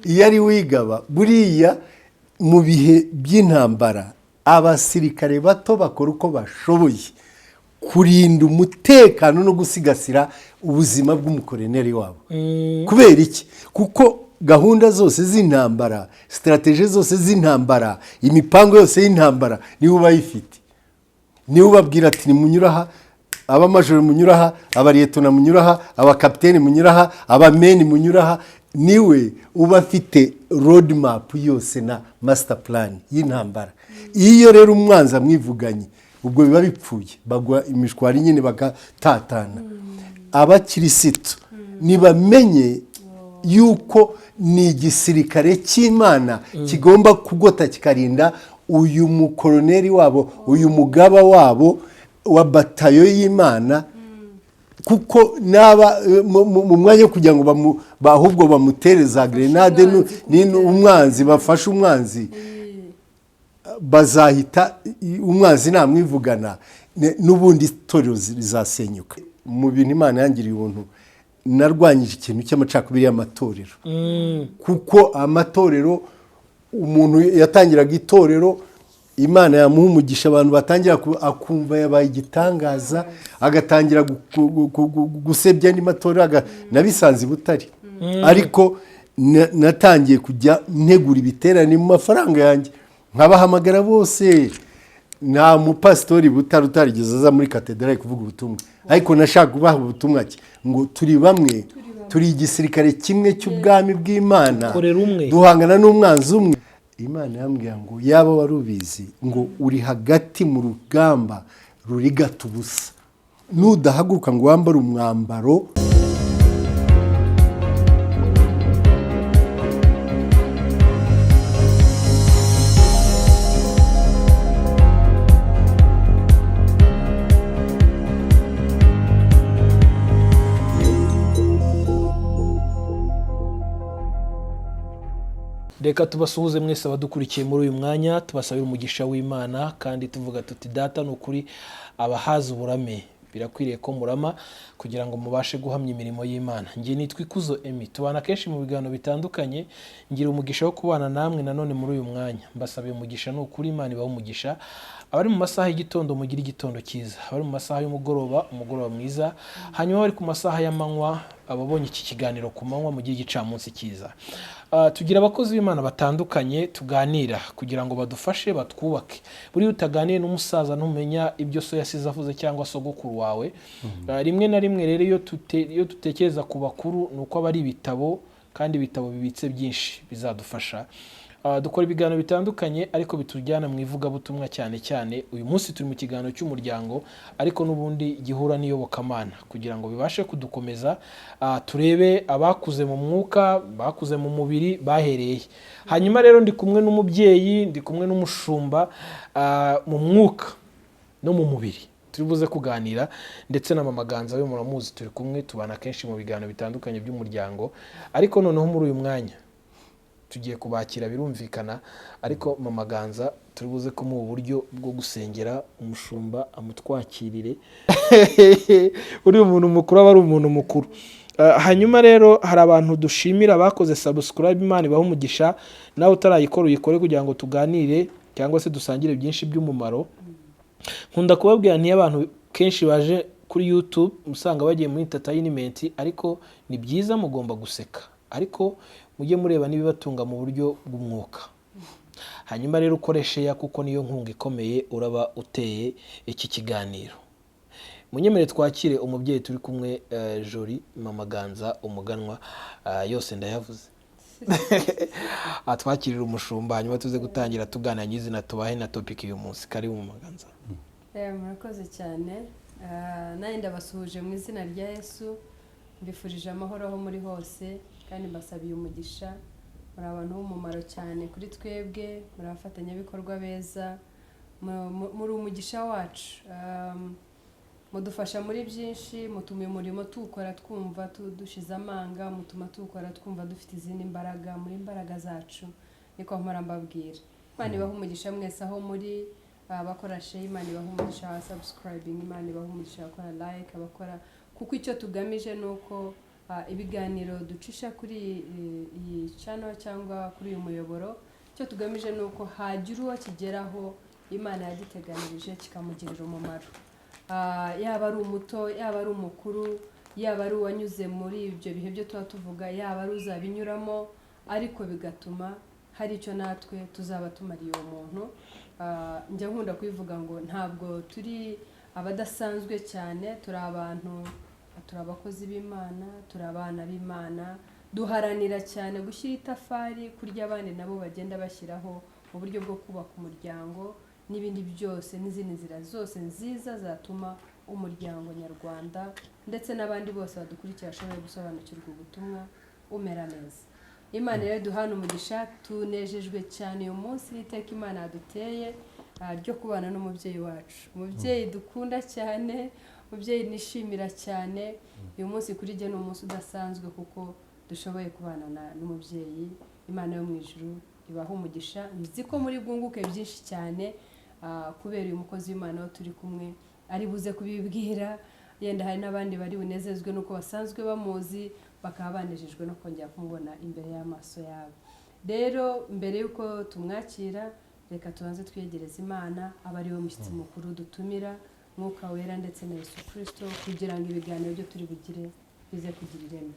iyo ari wigaba buriya mu bihe by'intambara abasirikare bato bakora uko bashoboye kurinda umutekano no gusigasira ubuzima bw'umukoroneri wabo. Kubera iki? Kuko gahunda zose z'intambara, strategie zose z'intambara, imipango yose y'intambara niwe ubayifite, niwe ubabwira ati nimunyuraha, abamajoro munyuraha, abariyetona munyuraha, abakapiteni munyuraha, abameni munyuraha, niwe uba afite road map yose na master plan y'intambara. Iyo rero umwanzi mwivuganye ubwo biba bipfuye, bagwa imishwari nyine bagatatana. Abakirisitu nibamenye yuko ni igisirikare cy'Imana kigomba kugota kikarinda uyu mukoroneri wabo, uyu mugaba wabo wa batayo y'Imana, kuko naba mu mwanya kugira ngo bahubwo bamutereza grenade umwanzi bafashe umwanzi, bazahita umwanzi namwivugana n'ubundi itorero rizasenyuka. Mu bintu Imana yangiriye ubuntu, narwanyije ikintu cy'amacakubiri y'amatorero. Kuko amatorero, umuntu yatangiraga itorero, Imana yamuha umugisha, abantu batangira akumva yabaye igitangaza, agatangira gusebya andi matorero, nabisanze Butare. Ariko natangiye kujya ntegura ibiterane mu mafaranga yanjye, nkabahamagara bose. Nta mupasitori Butare utarigeze aza muri katedrali kuvuga ubutumwa, ariko nashaka kubaha ubutumwa ngo turi bamwe, turi igisirikare kimwe cy'ubwami bw'Imana, duhangana n'umwanzi umwe. Imana yambwiye ngo yaba warubizi ngo uri hagati mu rugamba rurigata ubusa, nudahaguruka ngo wambare umwambaro. Reka tubasuhuze mwese abadukurikiye muri uyu mwanya, tubasabira umugisha w'Imana kandi tuvuga tuti data n'ukuri abahaza uburame birakwiriye ko murama kugira ngo mubashe guhamya imirimo y'Imana. Ngiye nitwa Ikuzo Emmy, tubana kenshi mu biganiro bitandukanye, ngira umugisha wo kubana namwe nanone muri uyu mwanya. Mbasabiye umugisha n'ukuri, Imana ibahe umugisha. Abari mu masaha y'igitondo mugira igitondo cyiza, abari mu masaha y'umugoroba umugoroba mwiza, hanyuma bari ku masaha y'amanywa ababonye iki kiganiro ku manywa mugira igicamunsi cyiza. Tugira abakozi b'Imana batandukanye tuganira kugira ngo badufashe batwubake. Buri utaganiye n'umusaza ntumenya ibyo so yasize avuze cyangwa sogokuru wawe. Rimwe na rimwe rero iyo tutekereza ku bakuru nuko aba ari ibitabo, kandi ibitabo bibitse byinshi bizadufasha. Dukora ibiganiro bitandukanye ariko bitujyana mu ivugabutumwa cyane cyane. Uyu munsi turi mu kiganiro cy'umuryango ariko n'ubundi gihura n'iyobokamana kugira ngo bibashe kudukomeza, turebe abakuze mu mwuka, bakuze mu mubiri bahereye. Hanyuma rero ndi kumwe n'umubyeyi, ndi kumwe n'umushumba mu mwuka no mu mubiri. Turi buze kuganira ndetse na Mama Ganza we muramuzi, turi kumwe tubana kenshi mu biganiro bitandukanye by'umuryango. Ariko noneho muri uyu mwanya tugiye kubakira birumvikana, ariko Mama Ganza turi buze ko mu buryo bwo gusengera umushumba amutwakirire. Uri umuntu mukuru aba ari umuntu mukuru. Hanyuma rero hari abantu dushimira bakoze subscribe, Imana ibahe umugisha. Nawe utarayikora uyikore kugira ngo tuganire cyangwa se dusangire byinshi by'umumaro. Nkunda kubabwira nti abantu kenshi baje kuri YouTube usanga bagiye muri entertainment, ariko ni byiza mugomba guseka, ariko mujye mureba nibibatunga mu buryo bw'umwuka. Hanyuma rero ukoreshe ya kuko niyo nkunga ikomeye uraba uteye iki kiganiro. Munyemere twakire umubyeyi turi kumwe, Jolie Mama Ganza umuganwa, yose ndayavuze. Atwakirira umushumba hanyuma tuze gutangira tuganira nyizina tubahe na topic uyu munsi. Kari mu Mama Ganza. Murakoze cyane. Naye ndabasuhuje mu izina rya Yesu, mbifurije amahoro aho muri hose kandi mbasabiye umugisha. Muri abantu b'umumaro cyane kuri twebwe, muri abafatanyabikorwa beza, muri umugisha wacu. Mudufasha muri byinshi, mutuma umurimo tuwukora twumva dushize amanga, mutuma tuwukora twumva dufite izindi mbaraga muri imbaraga zacu. Niko mpora mbabwira. Imana ibahe umugisha mwese aho muri, abakora share, Imana ibahe umugisha wa subscribing, Imana ibahe umugisha abakora like, abakora, kuko icyo tugamije nuko ibiganiro ducisha kuri iyi channel cyangwa kuri uyu muyoboro, icyo tugamije ni uko hagira uwo kigeraho Imana yagiteganirije kikamugirira umumaro, yaba ari umuto, yaba ari umukuru, yaba ari uwanyuze muri ibyo bihe byo tuba tuvuga, yaba ari uzabinyuramo, ariko bigatuma hari icyo natwe tuzaba tumariye uwo muntu. Njya nkunda kubivuga ngo ntabwo turi abadasanzwe cyane, turi abantu, turi abakozi b'Imana, turi abana b'Imana, duharanira cyane gushyira itafari kurya abandi nabo bagenda bashyiraho mu buryo bwo kubaka umuryango n'ibindi byose n'izindi nzira zose nziza zatuma umuryango nyarwanda ndetse n'abandi bose badukurikira bashoboye gusobanukirwa ubutumwa umera neza. Imana rero duhana umugisha, tunejejwe cyane uyu munsi n'iteka Imana yaduteye ryo kubana n'umubyeyi wacu, umubyeyi dukunda cyane, umubyeyi nishimira cyane. Uyu munsi kuri jye ni umunsi udasanzwe kuko dushoboye kubana n'umubyeyi. Imana yo mu ijuru ibaha umugisha, nzi ko muri bwunguke byinshi cyane kubera uyu mukozi w'Imana wo turi kumwe ari buze kubibwira. Yenda hari n'abandi bari bunezezwe nuko basanzwe bamuzi, bakaba banejejwe no kongera kumubona imbere y'amaso yabo. Rero mbere y'uko tumwakira, reka tubanze twiyegereza Imana, aba ari we mushyitsi mukuru dutumira, Mwuka Wera ndetse na Yesu Kristo, kugira ngo ibiganiro byo turi bugire bize kugira ireme.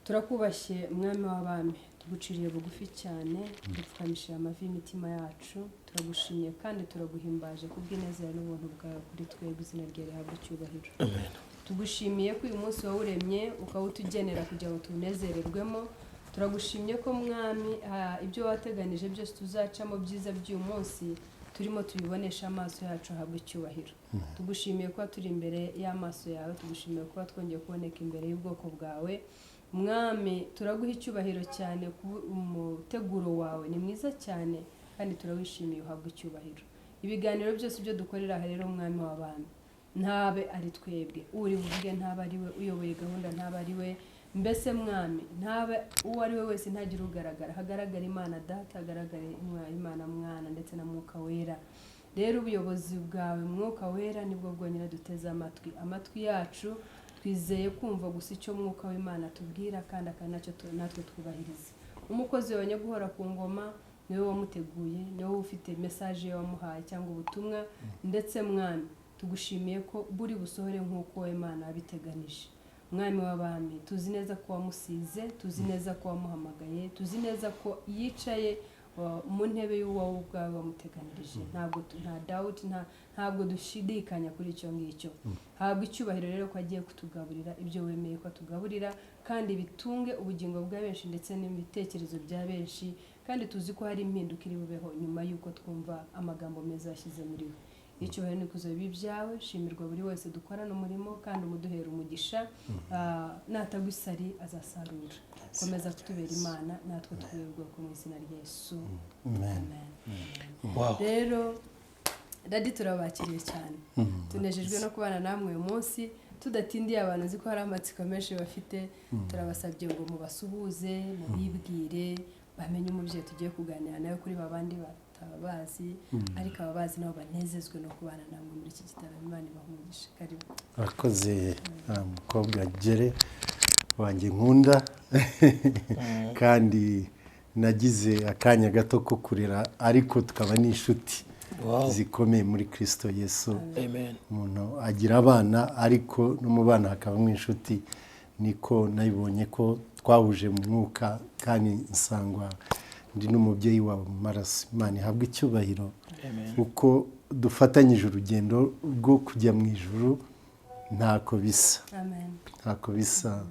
Turakubashye Mwami w'abami, tuguciriye bugufi cyane, dupfukamishije amavi y'imitima yacu, turagushimiye kandi turaguhimbaje kubw'ineza n'ubuntu bwawe kuri twebwe, izina ryawe rihabwe icyubahiro. Amen. Tugushimiye ko uyu munsi wawuremye ukawutugenera kugira ngo tunezererwemo. Turagushimye ko Mwami ibyo wateganije byose tuzacamo byiza by'uyu munsi turimo tubibonesha amaso yacu ahabwe icyubahiro. Tugushimiye ko turi imbere y'amaso yawe, tugushimiye ko twongeye kuboneka imbere y'ubwoko bwawe. Mwami turaguha icyubahiro cyane, umuteguro wawe ni mwiza cyane kandi turawishimiye, uhabwe icyubahiro. Ibiganiro byose byo dukorera aha rero Mwami w'abami, ntabe ari twebwe uri buvuge, ntabe ari we uyoboye gahunda, ntabe ari we mbese Mwami, ntabe uwo ari we wese ntagire ugaragara, hagaragara Imana Data, hagaragare Imana Mwana ndetse na Mwuka Wera. Rero ubuyobozi bwawe Mwuka Wera nibwo bwonyine duteze amatwi yacu, twizeye kumva gusa icyo Mwuka w'Imana tubwira kandi akanacyo natwe twubahiriza. Umukozi wawe guhora ku ngoma niwe wamuteguye, niwe ufite message wamuhaye cyangwa ubutumwa, ndetse Mwami tugushimiye ko buri busohore nk'uko Imana yabiteganije. Mwami w'abami, tuzi neza ko wamusize, tuzi neza ko wamuhamagaye, tuzi neza ko yicaye mu ntebe y'uwawe ubwawe wamuteganirije. Nta doubt, ntabwo dushidikanya kuri icyo ngicyo. Habwa icyubahiro rero ko agiye kutugaburira ibyo wemeye ko tugaburira, kandi bitunge ubugingo bwa benshi ndetse n'ibitekerezo bya benshi, kandi tuzi ko hari impinduka iri bubeho nyuma y'uko twumva amagambo meza yashyize muri we. Icyubahiro n'ikuzo bibi byawe, shimirwa buri wese dukorana umurimo kandi umuduhera umugisha. Natagwa isari azasarura. Komeza kutubera Imana, natwe twebwe ko mu izina rya Yesu. Amen. Wow. Rero Dadi turabakiriye cyane, tunejejwe no kubana namwe uyu munsi, tudatindiye abantu nzi ko hari amatsiko menshi bafite. Turabasabye ngo mubasuhuze, mubibwire, bamenye umubyeyi tugiye kuganira nawe kuri babandi batabazi, ariko ababazi nabo banezezwe no kubana namwe muri iki gitaramo. Imana ibahumugishe. Karibu. Akoze mukobwa Jere wanjye nkunda kandi nagize akanya gato ko kurera, ariko tukaba n'inshuti zikomeye muri Kristo Yesu. Amen. Umuntu agira abana ariko no mu bana hakabamo inshuti. Niko nabibonye ko twahuje mu mwuka kandi nsangwa ndi n'umubyeyi wawe mu maraso. Imana ihabwe icyubahiro. Amen. Uko dufatanyije urugendo rwo kujya mu ijuru, ntako bisa. Amen. Ntako bisa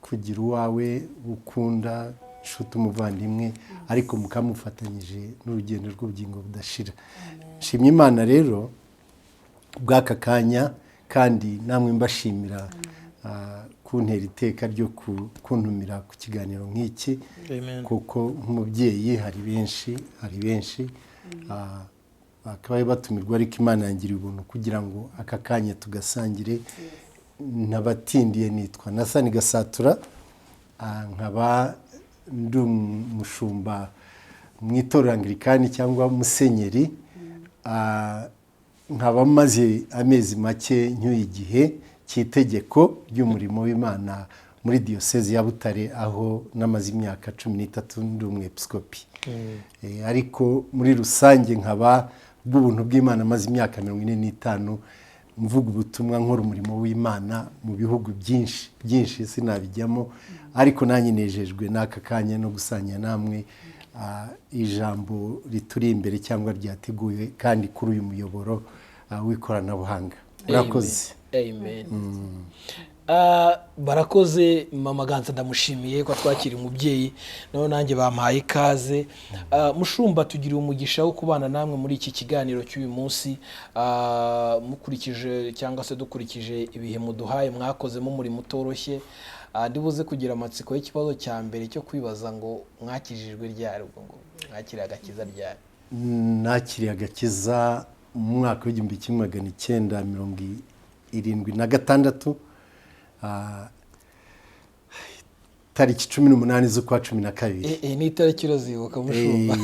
kugira uwawe ukunda, inshuti, umuvandimwe, ariko mukamufatanyije n'urugendo rw'ubugingo budashira. Nshimye Imana rero bw'aka kanya, kandi namwe mbashimira kuntera iteka ryo kuntumira ku kiganiro nk'iki. Amen. Kuko nk'umubyeyi hari benshi bakabaye batumirwa, ariko Imana yangiriye ubuntu kugira ngo aka kanya tugasangire. Nabatindiye, nitwa Nasani Gasatura, nkaba ndi umushumba mu itorero Anglikani cyangwa musenyeri. Nkaba maze amezi make ncyuye igihe cy'itegeko ry'umurimo w'Imana muri diyosezi ya Butare, aho namaze imyaka 13 ndi umwepiskopi. Ariko muri rusange nkaba bw'ubuntu bw'Imana maze imyaka 45 mvuga ubutumwa, nkora umurimo w'Imana mu bihugu byinshi sinabijyamo, ariko nanjye nejejwe n'aka kanya no gusanya namwe ijambo rituri imbere cyangwa ryateguwe kandi kuri uyu muyoboro w'ikoranabuhanga. Murakoze. Amen. Barakoze Mama Ganza, ndamushimiye ko twakira umubyeyi, naho nanjye bampaye ikaze. Mushumba, tugiriye umugisha wo kubana namwe muri iki kiganiro cy'uyu munsi, mukurikije cyangwa se dukurikije ibihe muduhaye, mwakozemo umurimo utoroshye. Ndibuze kugira amatsiko y'ikibazo cya mbere cyo kwibaza ngo mwakijijwe ryari, ubwo ngo mwakiriye agakiza ryari? Nakiriye agakiza mu mwaka w'1976, tariki 18 z'ukwa 12. Ni itariki urazibuka Mushumba?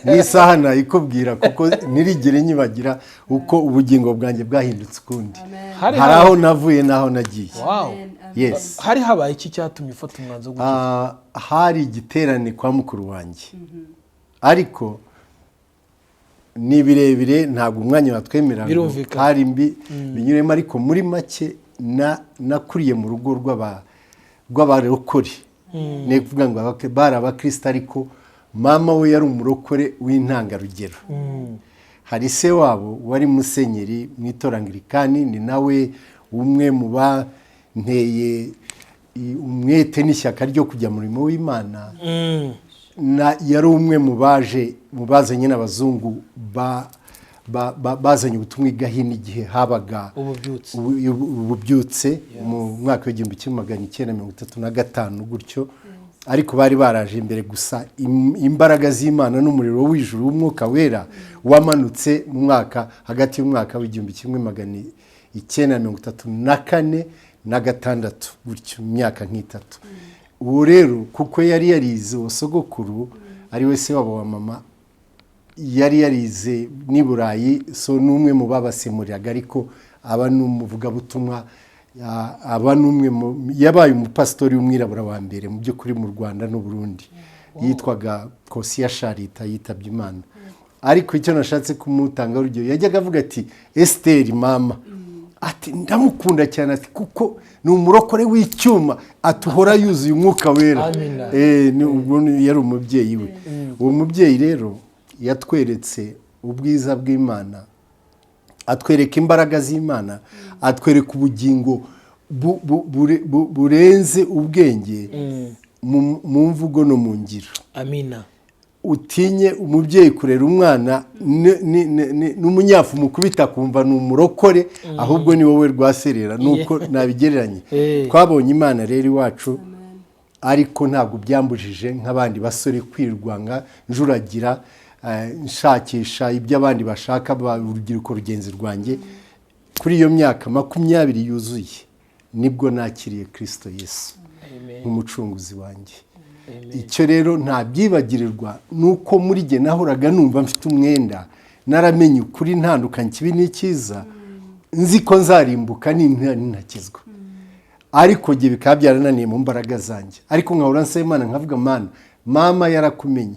N'isaha nayikubwira kuko nirigere nyibagira uko ubugingo bwanjye bwahindutse ukundi. Hari aho navuye naho nagiye. Wow. Yes. Hari habaye iki cyatumye ufata umwanzuro wo gukiza? Hari igiterane kwa mukuru wanjye, ariko ni birebire ntabwo umwanya watwemera, hari mbi binyuremo, ariko muri make nakuriye mu rugo rw'abarokore. Ni kuvuga ngo bari abakristo, ariko mama we yari umurokore w'intangarugero. Hari se wabo wari musenyeri mu itorero Anglikani, ni nawe umwe mu banteye umwete n'ishyaka ryo kujya mu murimo w'Imana. Yari umwe mu bazanye n'abazungu bazanye ubutumwa i Gahini igihe habaga ububyutse mu mwaka w'1935 gutyo. Ariko bari baraje imbere gusa imbaraga z'Imana n'umuriro w'ijuru w'Umwuka Wera wamanutse mu mwaka hagati y'umwaka w'1934 na 6 gutyo, imyaka nk'itatu. Uwo rero kuko yari yarize sogokuru ari we se wabo wa mama, yari yarize ni Burayi, so n'umwe mu babasemuriraga, ariko aba n'umuvuga butumwa, aba n'umwe yabaye umupasitori w'umwirabura wa mbere mu by'ukuri mu Rwanda n'u Burundi. Yitwaga Kosiya Sharita, yitabye Imana. Ariko icyo nashatse kumutanga urugero, yajyaga avuga ati Esther mama, ati ndamukunda cyane, ati kuko ni umurokore w'icyuma, atuhora yuzuye Umwuka Wera. Ubwo yari umubyeyi we. Uwo mubyeyi rero yatweretse ubwiza bw'Imana, atwereka imbaraga z'Imana, atwereka ubugingo burenze ubwenge mu mvugo no mu ngiro. Amina. Utinye umubyeyi kurera umwana n'umunyafu mukubita kumva ni umurokore, ahubwo ni wowe rwaserera, nuko nabigereranye. Twabonye Imana rero iwacu, ariko ntabwo byambujije nk'abandi basore kwirwanga njuragira nshakisha ibyo abandi bashaka, urubyiruko rugenzi rwanjye. Kuri iyo myaka 20 yuzuye nibwo nakiriye Kristo Yesu nk'umucunguzi wanjye. Icyo rero nta byibagirirwa, nuko muri jye nahoraga numva mfite umwenda, naramenye ukuri ntandukanye kibi n'icyiza, nzi ko nzarimbuka nintakizwa. Ariko jye bikaba byarananiye mu mbaraga zanjye, ariko nkahora nsaba Imana nkavuga, Mana, mama yarakumenye,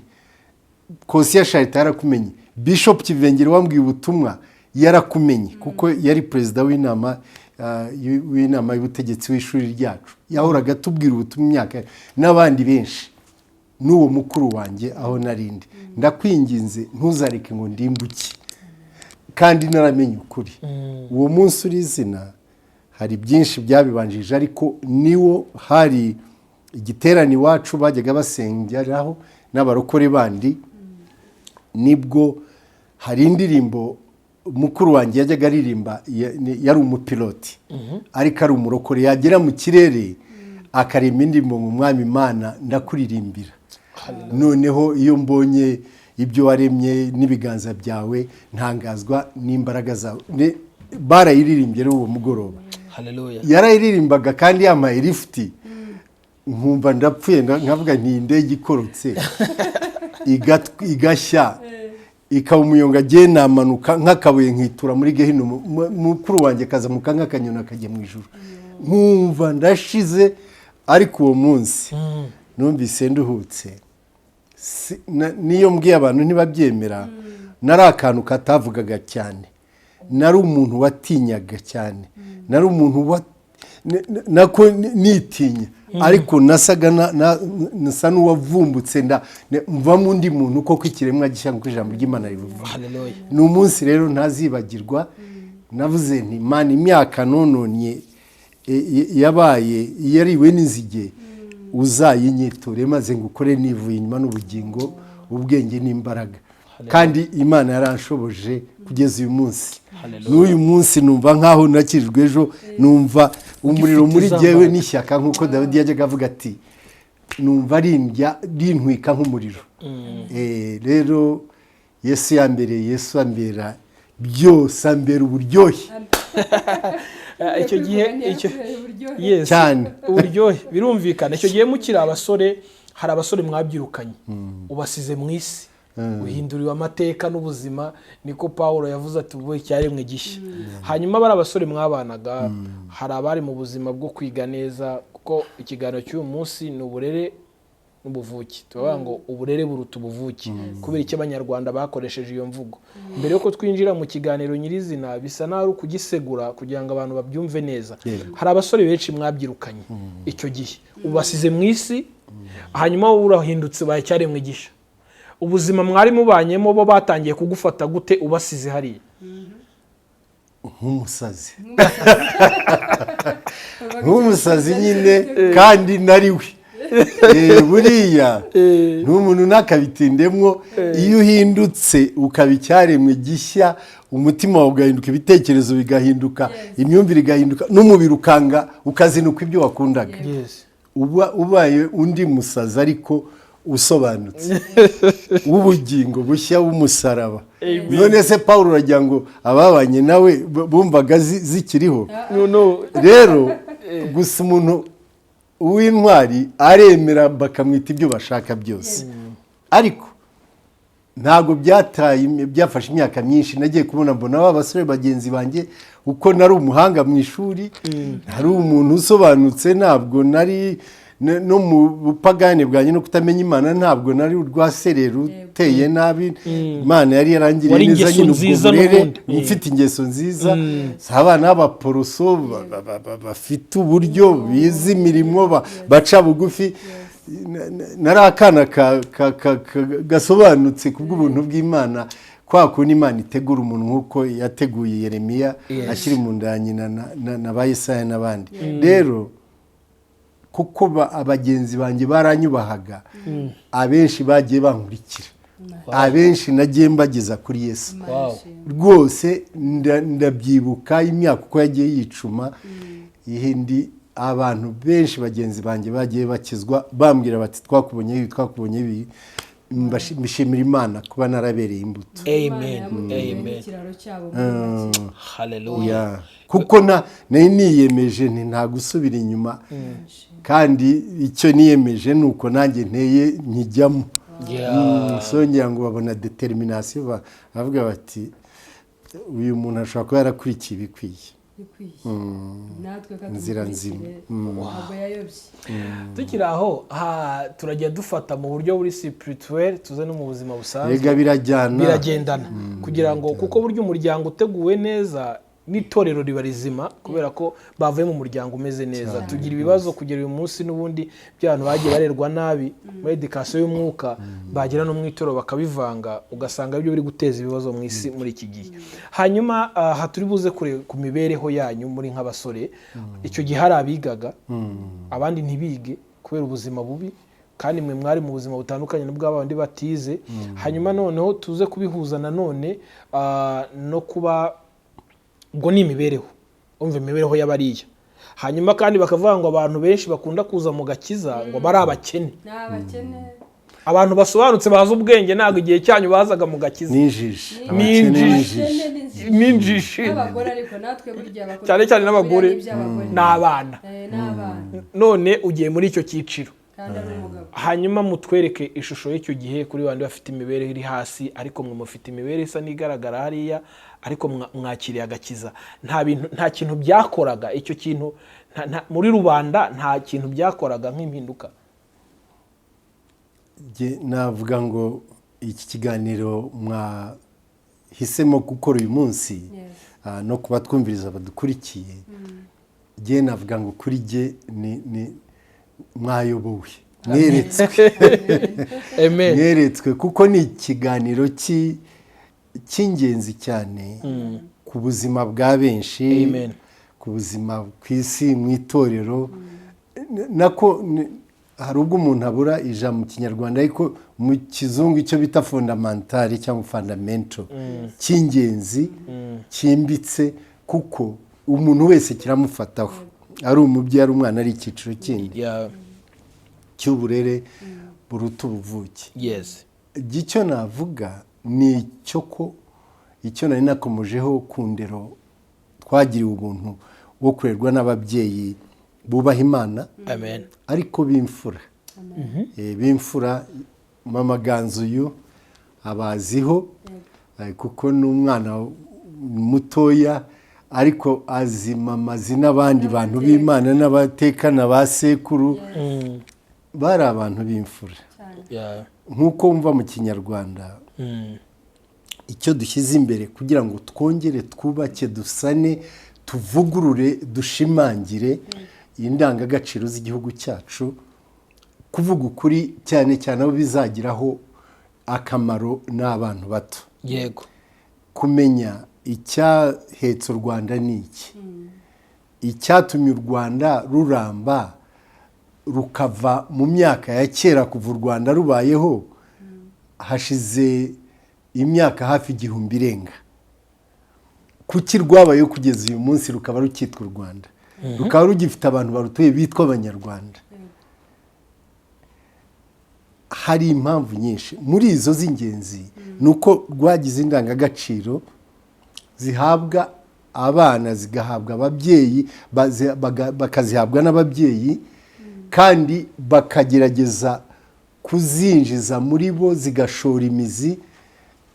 Kosiya Sharita yarakumenye, Bishop Kivengeri wambwiye ubutumwa yarakumenye, kuko yari perezida w'inama y'ubutegetsi w'ishuri ryacu. Yahoraga tubwira ubutumwa imyaka, n'abandi benshi. N'uwo mukuru wanjye aho narindi, ndakwinginze ntuzareke ngo ndimbuke, kandi naramenye ukuri. Uwo munsi uri izina, hari byinshi byabibanjije, ariko niwo hari igiterane iwacu bajyaga basengeraho n'abarokore bandi. Nibwo hari indirimbo mukuru wanjye yajyaga aririmba, yari umupiloti, ariko ari umurokore, yagera mu kirere akarema indirimbo mu Mwami Imana ndakuririmbira. Noneho iyo mbonye ibyo waremye n'ibiganza byawe, ntangazwa n'imbaraga zawe. Barayiririmbye uwo mugoroba. Hallelujah. Yarayiririmbaga kandi yamaye lifuti, nkumva ndapfuye, nkavuga nti indege ikorotse igashya ikaba umuyonga agiye namanuka nk'akabuye nkitura muri gehinomu mukuru wanjye akazamuka nk'akanyoni akajya mu ijuru nkumva ndashize. ariko uwo munsi numvise nduhutse. Niyo mbwiye abantu ntibabyemera, nari akantu katavugaga cyane, nari umuntu watinyaga cyane, nari umuntu nako nitinya, ariko nasaga nasa n'uwavumbutse mvamo undi muntu koko ikiremwa gishya nk'uko ijambo ry'Imana rivuga. Ni umunsi rero ntazibagirwa. navuze nti Imana, imyaka nononye yabaye yariwe n'inzige, uzayinyiture maze ngukore nivuye inyuma n'ubugingo, ubwenge n'imbaraga. kandi Imana yaranshoboje kugeza uyu munsi. n'uyu munsi numva nkaho nakirijwe ejo, numva umuriro muri jyewe n'ishyaka, nk'uko Dawidi yajyaga avuga ati numva rintwika nk'umuriro. rero Yesu yambereye, Yesu ambera byose, ambera uburyohe icyo gihe cyane uburyohe birumvikana. icyo gihe mukiri abasore, hari abasore mwabyirukanye ubasize mu isi, uhinduriwe amateka n'ubuzima, niko Pawulo yavuze ati ubu icyaremwe gishya. hanyuma bari abasore mwabanaga, hari abari mu buzima bwo kwiga neza, kuko ikiganiro cy'uyu munsi ni uburere n'ubuvuke. tubavuga ngo uburere buruta ubuvuke, kubera icyo abanyarwanda bakoresheje iyo mvugo. mbere yuko twinjira mu kiganiro nyirizina, bisa naho ari ukugisegura kugira ngo abantu babyumve neza. hari abasore benshi mwabyirukanye icyo gihe, ubasize mu isi, hanyuma wowe urahindutse ubaye icyaremwe gishya. ubuzima mwari mubanyemo bo batangiye kugufata gute ubasize hariya? nk'umusazi nyine, kandi nariwe buriya n'umuntu ntakabitindemwo. iyo uhindutse ukaba icyaremwe gishya, umutima wawe ugahinduka, ibitekerezo bigahinduka, imyumvire igahinduka, n'umubiri ukanga ukazinuka ibyo wakundaga. ubaye undi musazi ariko usobanutse, w'ubugingo bushya, w'umusaraba. none se Pawulo uragira ngo ababanye nawe bumvaga zikiriho? rero gusa umuntu uw'intwari aremera bakamwita ibyo bashaka byose. ariko ntabwo byafashe imyaka myinshi. nagiye kubona mbona abasore bagenzi banjye, uko nari umuhanga mu ishuri, nari umuntu usobanutse, ntabwo nari no mu bupagani bwanjye no kutamenya Imana, ntabwo nari urwaserera uteye nabi. Imana yari yarangiriye neza nyine ubwo burere, mfite ingeso nziza. abana b'abaporoso bafite uburyo, bize imirimo, baca bugufi. nari akana gasobanutse ku bw'ubuntu bw'Imana, kwa kuntu Imana itegura umuntu nk'uko yateguye Yeremiya akiri mu nda ya nyina na ba Yesaya n'abandi. rero kuko abagenzi banjye baranyubahaga, abenshi bagiye bankurikira, abenshi nagiye mbageza kuri Yesu. rwose ndabyibuka imyaka uko yagiye yicuma, ihindi abantu benshi bagenzi banjye bagiye bakizwa, bambwira bati twakubonye ibi, twakubonye ibi. mbishimira Imana kuba narabereye imbuto. Amen. Hallelujah. kuko nari niyemeje nta gusubira inyuma, kandi icyo niyemeje ni uko nanjye nteye nkijyamo. songera ngo babona determination, bavuga bati uyu muntu ashobora kuba yarakurikiye ibikwiye. inzira nzima. tukiri aho, turajya dufata mu buryo buri spirituel, tuze no mu buzima busanzwe. Rega biragendana kugira ngo, kuko buryo umuryango uteguwe neza n'itorero riba rizima, kubera ko bavuye mu muryango umeze neza. tugira ibibazo kugera uyu munsi n'ubundi by'abantu bagiye barerwa nabi muri education y'umwuka, bagera no mu itorero bakabivanga, ugasanga ibyo biri guteza ibibazo mu isi muri iki gihe. hanyuma aha turi buze ku mibereho yanyu muri nk'abasore. icyo gihe hari abigaga, abandi ntibige kubera ubuzima bubi, kandi mwe mwari mu buzima butandukanye n'ubw'abandi batize. hanyuma noneho tuze kubihuza nanone no kuba ubwo ni imibereho, umva imibereho y'abariya. hanyuma kandi bakavuga ngo abantu benshi bakunda kuza mu gakiza ngo bari abakene. abantu basobanutse bazi ubwenge, ntabwo igihe cyanyu bazaga mu gakiza. n'injishi cyane cyane n'abagore n'abana. none ugiye muri icyo cyiciro, kandi ari umugabo. hanyuma mutwereke ishusho y'icyo gihe kuri bandi bafite imibereho iri hasi ariko mwe mufite imibereho isa n'igaragara hariya ariko mwakiriye agakiza. Nta kintu byakoraga icyo kintu muri rubanda, nta kintu byakoraga nk'impinduka. navuga ngo iki kiganiro mwahisemo gukora uyu munsi no kuba twumviriza abadukurikiye, jye navuga ngo kuri jye ni mwayobowe, mweretswe kuko ni ikiganiro cy'ingenzi cyane ku buzima bwa benshi, ku buzima ku isi, mu itorero. nako hari ubwo umuntu abura ijambo mu kinyarwanda ariko mu kizungu icyo bita fondamentali cyangwa fundamento cy'ingenzi cyimbitse, kuko umuntu wese kiramufataho, ari umubyeyi, ari umwana, ari icyiciro kindi cy'uburere buruta ubuvuke. icyo navuga ni icyo ko icyo nari nakomojeho ku ndero twagiriwe ubuntu bwo kurerwa n'ababyeyi bubaha Imana, ariko b'imfura. b'imfura, mama Ganzuyu abaziho kuko ni umwana mutoya ariko azi mama, azi n'abandi bantu b'Imana n'abatekana ba sekuru, bari abantu b'imfura. nk'uko wumva mu kinyarwanda icyo dushyize imbere kugira ngo twongere twubake, dusane, tuvugurure, dushimangire indangagaciro z'igihugu cyacu, kuvuga ukuri cyane cyane abo bizagiraho akamaro n'abantu bato. kumenya icyahetse u Rwanda ni iki, icyatumye u Rwanda ruramba rukava mu myaka ya kera, kuva u Rwanda rubayeho hashize imyaka hafi 1000 irenga. kuki rwabayeho kugeza uyu munsi rukaba rukitwa u Rwanda, rukaba rugifite abantu barutuye bitwa Abanyarwanda? hari impamvu nyinshi, muri izo z'ingenzi ni uko rwagize indangagaciro zihabwa abana, zigahabwa ababyeyi, bakazihabwa n'ababyeyi, kandi bakagerageza kuzinjiza muri bo, zigashora imizi.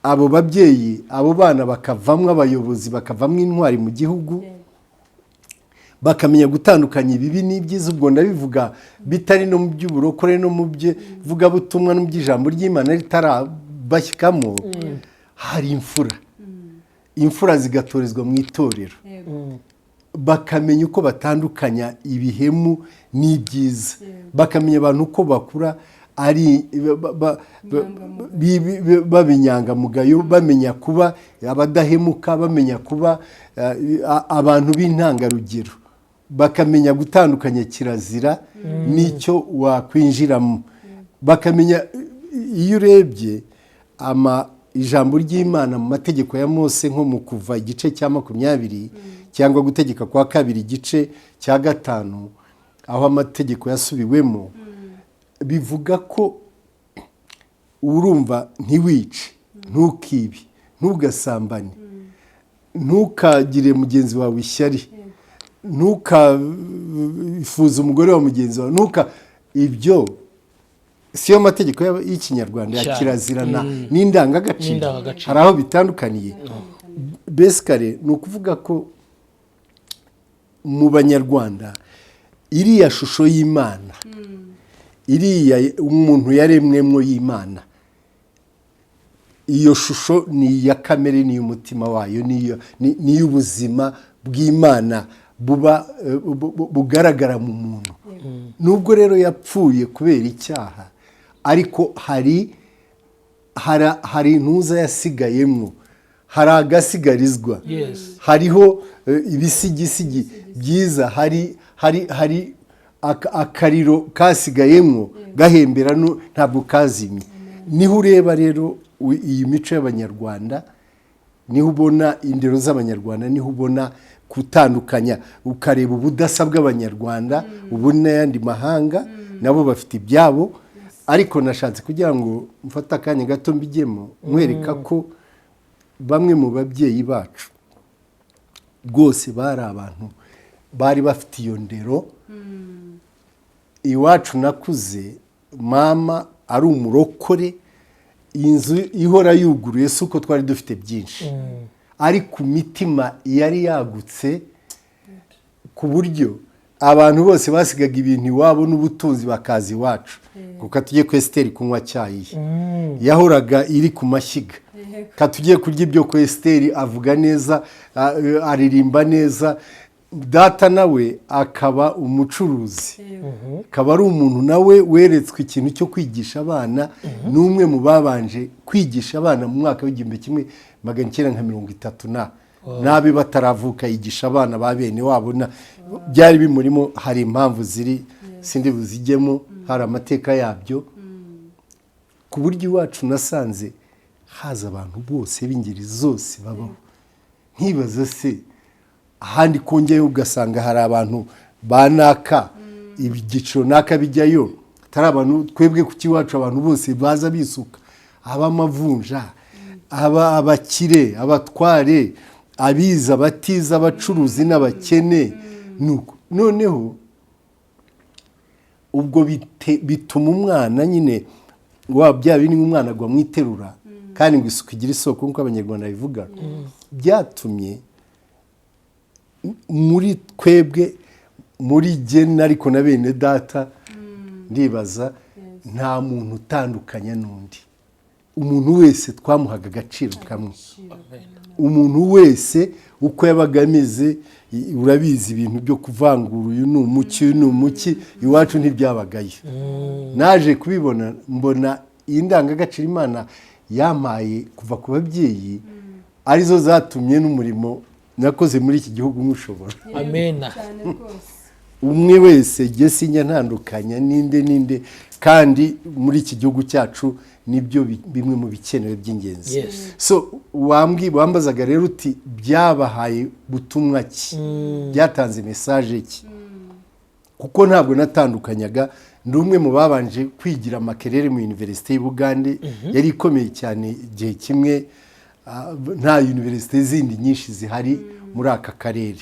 abo babyeyi, abo bana bakavamo abayobozi, bakavamo intwari mu gihugu, bakamenya gutandukanya ibibi n'ibyiza. ubwo ndabivuga bitari no mu by'uburokore, no mu by'ivugabutumwa, no mu by'ijambo ry'Imana ritarabashyikamo. hari imfura zigatorezwa mu itorero, bakamenya uko batandukanya ibihemu n'ibyiza, bakamenya abantu uko bakura ari b'inyangamugayo, bamenya kuba abadahemuka, bamenya kuba abantu b'intangarugero, bakamenya gutandukanya kirazira n'icyo wakwinjiramo, bakamenya. iyo urebye ijambo ry'Imana mu mategeko ya Mose, nko mu Kuva igice cya 20 cyangwa Gutegeka kwa 2 igice cya 5, aho amategeko yasubiwemo, bivuga ko urumva ntiwice, ntukibe, ntugasambane, ntukagire mugenzi wawe ishyari, ntukafuze umugore wa mugenzi wawe, ibyo siyo mategeko y'ikinyarwanda ya kirazira n'indangagaciro. hari aho bitandukaniye. Besikare ni ukuvuga ko mu Banyarwanda iriya shusho y'Imana, iriya umuntu yaremwemo y'Imana, iyo shusho ni iya kamere, ni y'umutima wayo, ni y'ubuzima bw'Imana bugaragara mu muntu. nubwo rero yapfuye kubera icyaha, ariko hari intuza yasigayemo, hari agasigarizwa, hariho ibisigisigi byiza, hari akariro kasigayemo gahembera, ntabwo kazimye. niho ureba rero iyi mico y'Abanyarwanda, niho ubona indero z'Abanyarwanda, niho ubona gutandukanya, ukareba ubudasa bw'Abanyarwanda, ubona n'ayandi mahanga nabo bafite ibyabo. ariko nashatse kugira ngo mfate akanya gato mbigemo, mwereka ko bamwe mu babyeyi bacu rwose bari abantu bari bafite iyo ndero iwacu nakuze mama ari umurokore, inzu ihora yuguruye, si uko twari dufite byinshi, ariko imitima yari yagutse ku buryo abantu bose basigaga ibintu iwabo n'ubutunzi bakaza iwacu, kuko tugiye ku Esiteri kunywa cyayi yahoraga iri ku mashyiga, tugiye kurya ibyo ku Esiteri avuga neza, aririmba neza. Data nawe akaba umucuruzi, akaba ari umuntu nawe weretswe ikintu cyo kwigisha abana, n'umwe mu babanje kwigisha abana mu mwaka w'1930 n'abe bataravuka yigisha abana ba bene wabo, byari bimurimo. Hari impamvu ziri sindi buzijyemo, hari amateka yabyo, ku buryo iwacu nasanze haza abantu bose b'ingeri zose babaho. Nkibaza se ahandi kongeye ugasanga hari abantu banaka igiciro naka bijyayo, atari abantu twebwe ku kiwacu abantu bose baza bisuka, abamavunja, abakire, abatware, abiza, abatiza, abacuruzi n'abakene. Nuko noneho ubwo bituma umwana nyine bya bindi umwana agwa mwiterura, kandi ngo isuku igira isoko nk'uko abanyarwanda bivuga. Byatumye muri twebwe, muri jye ariko na bene data, ndibaza nta muntu utandukanya n'undi. Umuntu wese twamuhaga agaciro kamwe, umuntu wese uko yabaga ameze. Urabizi ibintu byo kuvangura, uyu ni umuki, uyu ni umuki, iwacu ntibyabagayo. Naje kubibona, mbona iyi ndangagaciro Imana yampaye kuva ku babyeyi arizo zatumye n'umurimo nakoze muri iki gihugu nk'ushobora. Amena. Umwe wese jye sinya ntandukanya ninde, kandi muri iki gihugu cyacu nibyo bimwe mu bikenewe by'ingenzi. So wambazaga rero uti byabahaye butumwa ki, byatanze message ki? Kuko ntabwo natandukanyaga. Ndi umwe mu babanje kwigira Makerere mu University y'Ubugande, yari ikomeye cyane igihe kimwe, nta university zindi nyinshi zihari muri aka karere.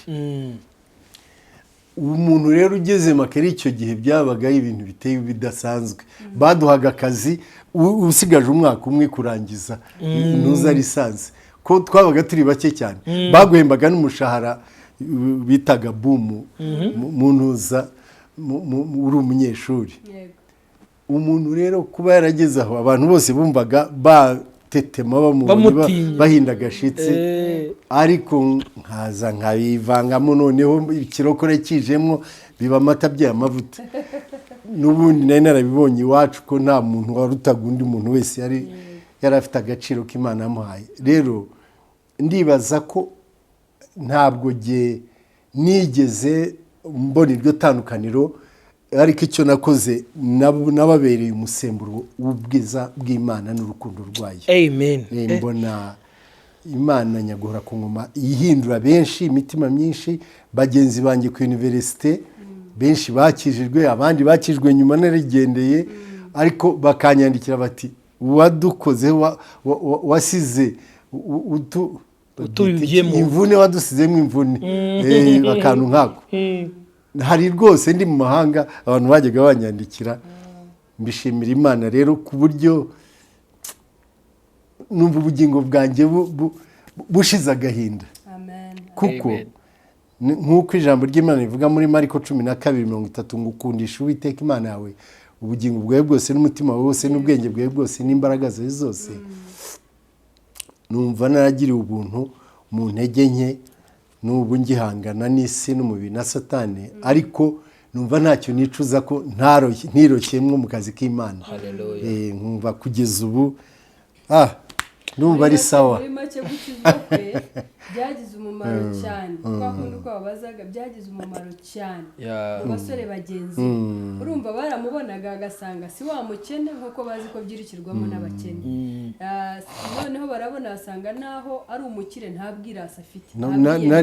Umuntu rero ugeze Makerere icyo gihe byabagaho ibintu biteye bidasanzwe. Baduhaga akazi usigaje umwaka umwe kurangiza ntuza lisansi, ko twabaga turi bake cyane. Baguhembaga n'umushahara bitaga bumu mu ntuza uri umunyeshuri. Umuntu rero kuba yarageze aho abantu bose bumvaga batetema bahinda agashitsi, ariko nkaza nkabivangamo, noneho ikirokore kijemo biba amata by'amavuta. N'ubundi nari narabibonye iwacu ko nta muntu warutaga undi muntu wese, yari afite agaciro k'Imana yamuhaye. Rero ndibaza ko ntabwo nigeze mbona iryo tandukaniro, ariko icyo nakoze nababereye umusemburo w'ubwiza bw'Imana n'urukundo rwayo. Amen. Mbona Imana nyagora ku ngoma ihindura benshi, imitima myinshi. Bagenzi banjye ku university benshi bakijijwe, abandi bakijwe nyuma narigendeye, ariko bakanyandikira bati wadukoze wasize imvune, wadusizemo imvune, akantu nkako. Hari rwose ndi mu mahanga abantu bajyaga banyandikira, mbishimira Imana rero ku buryo numva ubugingo bwanjye bushize agahinda. Kuko nk'uko ijambo ry'Imana rivuga muri Mariko 12:30 ngo ukundisha Uwiteka Imana yawe ubugingo bwawe bwose n'umutima wawe wose n'ubwenge bwawe bwose n'imbaraga zawe zose. Numva naragiriwe ubuntu mu ntege nke, n'ubu ngihangana n'isi n'umubiri na Satani, ariko numva ntacyo nicuza ko ntirokeyemo mu kazi k'Imana. Nkumva kugeza ubu numva ari sawa. Muri make gukizwa kwe byagize umumaro cyane, twakundi uko babazaga byagize umumaro cyane mu basore bagenzi. Urumva baramubonaga agasanga si wa mukene nk'uko bazi ko byirikirwamo n'abakene. Noneho barabona basanga naho ari umukire nta bwirasi afite,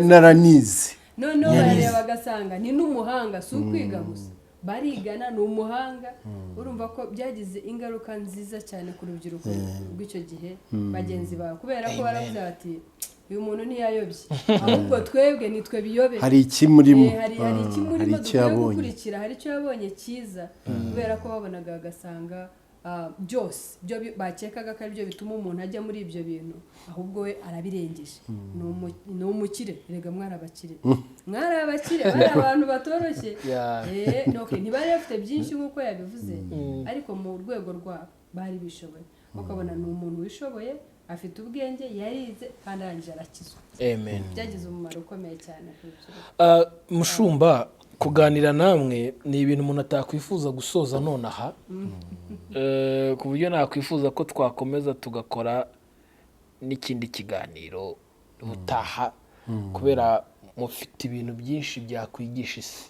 naranize. Noneho bareba bagasanga ni n'umuhanga, si ukwiga gusa, barigana ni umuhanga. Urumva ko byagize ingaruka nziza cyane ku rubyiruko rw'icyo gihe bagenzi bawe, kubera ko baravuze bati uyu muntu ntiyayobye ahubwo twebwe nitwe biyobeye hari iki murimo hari iki murimo dukwiye gukurikira hari icyo yabonye cyiza kubera ko babonaga bagasanga byose byo bakekaga ko ari byo bituma umuntu ajya muri ibyo bintu ahubwo we arabirengeje ni umukire erega mwarabakire bari abantu batoroshye ntibari bafite byinshi nk'uko yabivuze ariko mu rwego rwabo bari bishoboye bakabona ni umuntu wishoboye afite ubwenge yarize kandi arangije arakizwa byagize umumaro ukomeye cyane mushumba kuganira namwe ni ibintu umuntu atakwifuza gusoza nonaha ku buryo nakwifuza ko twakomeza tugakora n'ikindi kiganiro ubutaha kubera mufite ibintu byinshi byakwigisha isi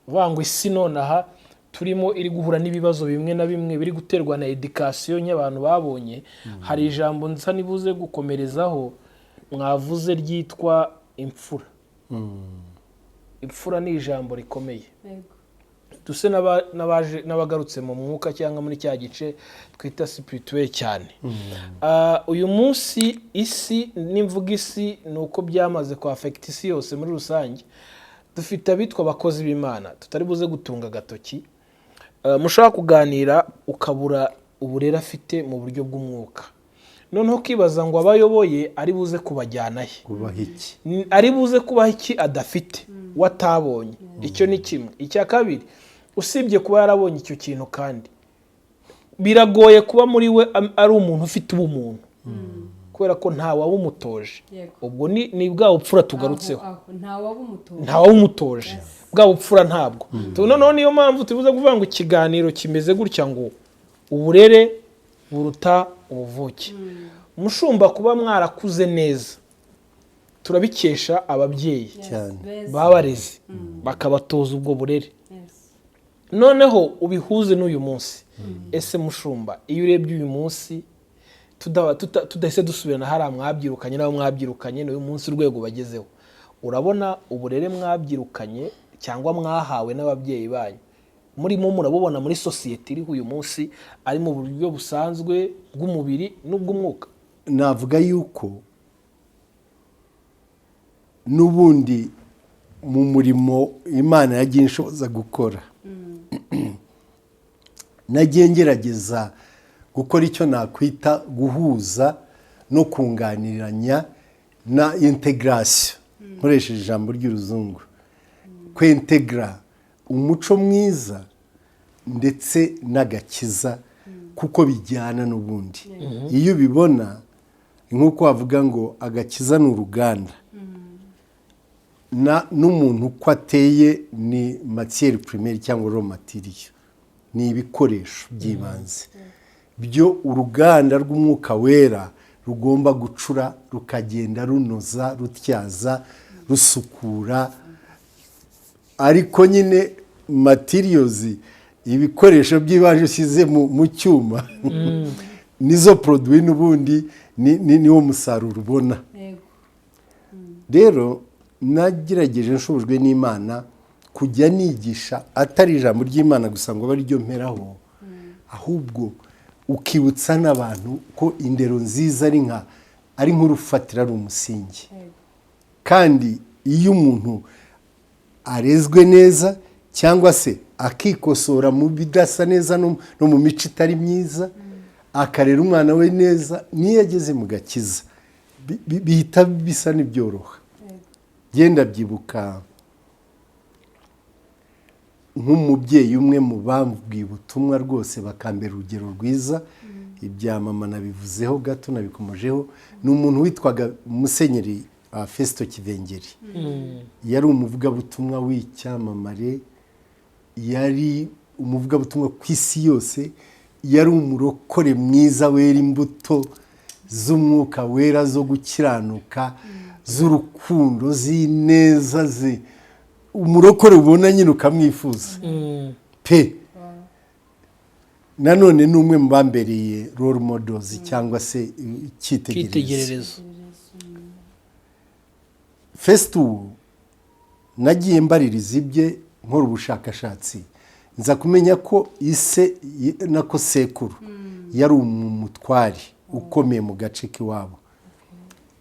uvuga ngo isi nonaha turimo iri guhura n'ibibazo bimwe na bimwe biri guterwa na edikasiyo nk'abantu babonye hari ijambo nsa nibuze gukomerezaho mwavuze ryitwa imfura imfura ni ijambo rikomeye duse n'abagarutse mu mwuka cyangwa muri cya gice twita spirituel cyane uyu munsi isi n'imvuga isi ni uko byamaze ku affect isi yose muri rusange dufite abitwa abakozi b'Imana tutari buze gutunga agatoki mushaka kuganira ukabura uburere afite mu buryo bw'umwuka noneho ukibaza ngo abayoboye ari buze kubajyana he ari buze kubaha iki adafite watabonye icyo ni kimwe icya kabiri usibye kuba yarabonye icyo kintu kandi biragoye kuba muri we ari umuntu ufite ubumuntu kubera ko nta wabumutoje ubwo ni bwa bupfura tugarutseho nta wabumutoje bwa bupfura ntabwo noneho niyo mpamvu tubuze kuvuga ngo ikiganiro kimeze gutya ngo uburere buruta ubuvuke mushumba kuba mwarakuze neza turabikesha ababyeyi babareze bakabatoza ubwo burere noneho ubihuze n'uyu munsi ese mushumba iyo urebye uyu munsi tudahise dusubirana hari mwabyirukanye n'abo mwabyirukanye n'uyu munsi urwego bagezeho urabona uburere mwabyirukanye cyangwa mwahawe n'ababyeyi banyu murimo murabubona muri sosiyete iriho uyu munsi ari mu buryo busanzwe bw'umubiri n'ubw'umwuka navuga yuko n'ubundi mu murimo Imana yagiye inshoboza gukora nagiye ngerageza gukora icyo nakwita guhuza no kunganiranya na integration nkoresheje ijambo ry'uruzungu kwentegra umuco mwiza ndetse n'agakiza kuko bijyana n'ubundi iyo ubibona nk'uko wavuga ngo agakiza ni uruganda n'umuntu uko ateye ni matière primaire cyangwa raw material ni ibikoresho by'ibanze byo uruganda rw'umwuka wera rugomba gucura rukagenda runoza rutyaza rusukura ariko nyine materials ibikoresho by'ibanze ushyize mu cyuma nizo produit n'ubundi niwo musaruro ubona rero nagerageje nshobojwe n'Imana kujya nigisha atari ijambo ry'Imana gusa ngo bari ryo mperaho ahubwo ukibutsa n'abantu ko indero nziza ari nk'urufatira ari umusingi kandi iyo umuntu arezwe neza cyangwa se akikosora mu bidasa neza no mu mico itari myiza akarera umwana we neza niyo ageze mu gakiza bihita bisa n'ibyoroha genda byibuka nk'umubyeyi umwe mu bambwiye ubutumwa rwose bakambera urugero rwiza ibya mama nabivuzeho gato nabikomojeho ni umuntu witwaga Musenyeri Festo Kivengeri yari umuvugabutumwa w'icyamamare yari umuvugabutumwa ku isi yose yari umurokore mwiza wera imbuto z'umwuka wera zo gukiranuka z'urukundo z'ineza umurokore ubona nyine ukamwifuza pe nanone ni umwe mu bambereye role models cyangwa se icyitegererezo Festo nagiye mbaririza ibye nkora ubushakashatsi nza kumenya ko ise nako sekuru yari umutwari ukomeye mu gace k'iwabo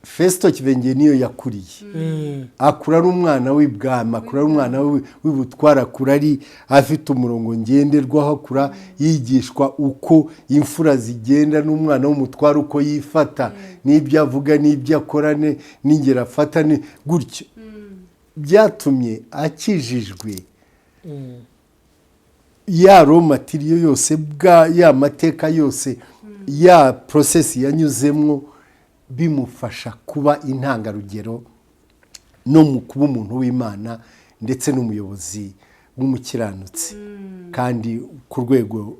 Festo Kivenge niyo yakuriye, akura ari umwana w'ibwami, akura ari umwana w'ubutwara, akura ari afite umurongo ngenderwaho, akura yigishwa uko imfura zigenda, n'umwana w'umutwara uko yifata, n'ibyo avuga n'ibyo akora n'ingero afata gutyo. Byatumye akijijwe ya romatiriyo yose, ya mateka yose, ya porosesi yanyuzemwo, bimufasha kuba intangarugero no mu kuba umuntu w'Imana ndetse n'umuyobozi w'umukiranutsi, kandi ku rwego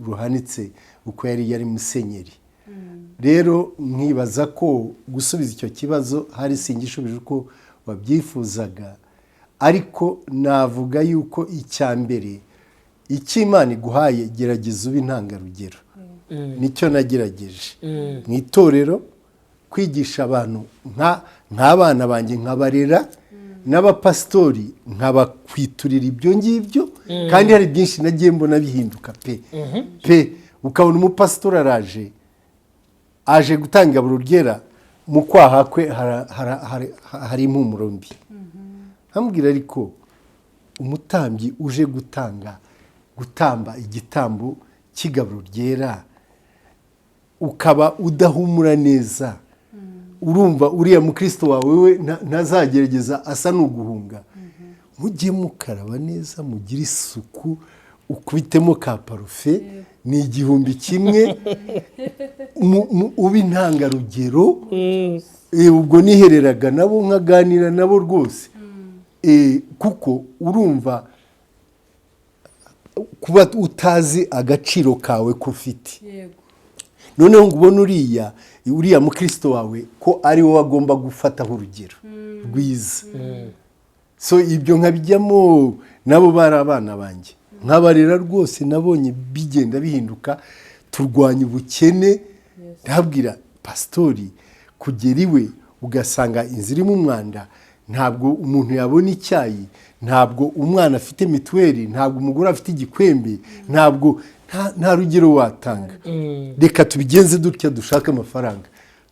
ruhanitse uko yari musenyeri. Rero nkibaza ko gusubiza icyo kibazo hari singishubije uko wabyifuzaga, ariko navuga yuko icya mbere Imana iguhaye gerageza ube intangarugero. Nicyo nagerageje mu itorero, kwigisha abantu nk'abana banjye, nkabarera, n'abapasitori nkabakwiturira ibyo ngibyo, kandi hari byinshi nagiye mbona bihinduka pe ukabona umupasitori aje gutanga igaburo ryera, mu kwaha kwe hari impumuro mbi. Nkambwira ariko umutambyi uje gutamba igitambo cy'igaburo ryera, ukaba udahumura neza, urumva uriya mukristo wawe we ntazagerageza asa n'uguhunga. Mujye mukaraba neza, mugire isuku, ukubitemo ka parufe, ni 1,000 ube intangarugero. Ubwo nihereraga nabo nkaganira nabo rwose, kuko urumva kuba utazi agaciro kawe kufite. Noneho ngo ubone uriya mukristo wawe ko ari wowe agomba gufataho urugero rwiza. So ibyo nkabijyamo, nabo bari abana banjye, nkabarera rwose, nabonye bigenda bihinduka. Turwanya ubukene, ndabwira pasitori kugera iwe ugasanga inzira irimo umwanda, ntabwo umuntu yabona icyayi, ntabwo umwana afite mituweli, ntabwo umugore afite igikwembe, ntabwo nta rugero watanga. Reka tubigenze dutya, dushake amafaranga,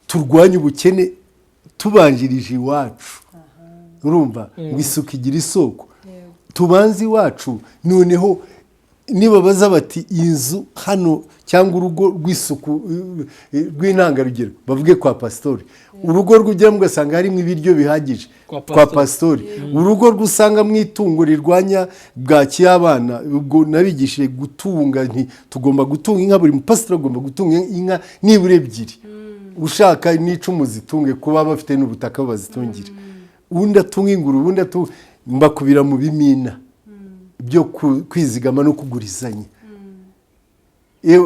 turwanye ubukene tubanjirije iwacu. Urumva ngo isuku igira isoko, tubanze iwacu. Noneho niba baza bati inzu hano cyangwa urugo rw'isuku rw'intangarugero, bavuge kwa pasitori. Urugo rw'ujyamo ugasanga harimo ibiryo bihagije, kwa pasitori. Urugo rw'usanga mu itungo rirwanya bwaki y'abana, ubwo nabigishije gutunga, tugomba gutunga inka, buri mupasitori agomba gutunga inka nibura 2, ushaka n'icumu zitunge, kuba bafite n'ubutaka bazitungire. Ubundi atunga ingurube, ubundi mbakubira mu bimina byo kwizigama no kugurizanya.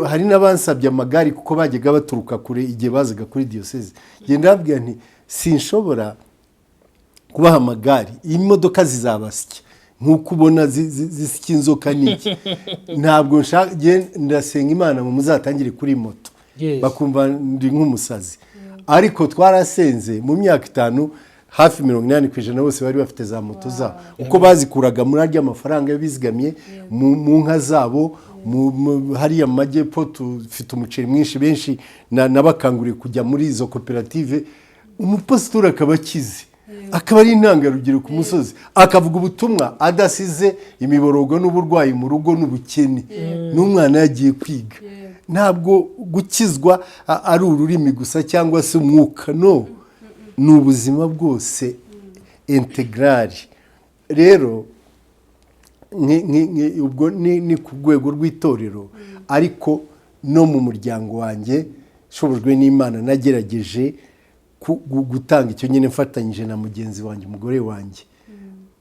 Hari n'abansabye amagare kuko bajyaga baturuka kure igihe bazaga kuri diyoseze. Genda babwira nti sinshobora kubaha amagare, imodoka zizabasya nk'uko ubona zisya inzoka n'iki. Ntabwo ndasenga Imana mu muzatangire kuri moto, bakumva ndi nk'umusazi. Ariko twarasenze mu myaka 5, hafi 80% bose bari bafite za moto zabo, uko bazikuraga muri arya amafaranga yabizigamye mu nka zabo. Hariya mu majyepfo tufite umuceri mwinshi, benshi nabakanguriye kujya muri izo koperative. Umupasitori akaba akize, akaba ari intangarugero ku musozi, akavuga ubutumwa adasize imiborogo n'uburwayi mu rugo n'ubukene, n'umwana yagiye kwiga. Ntabwo gukizwa ari ururimi gusa cyangwa se umwuka, no, ni ubuzima bwose integrali. Rero ubwo ni ku rwego rw'itorero, ariko no mu muryango wanjye shobojwe n'Imana nagerageje gutanga icyo nyine mfatanyije na mugenzi wanjye, umugore wanjye.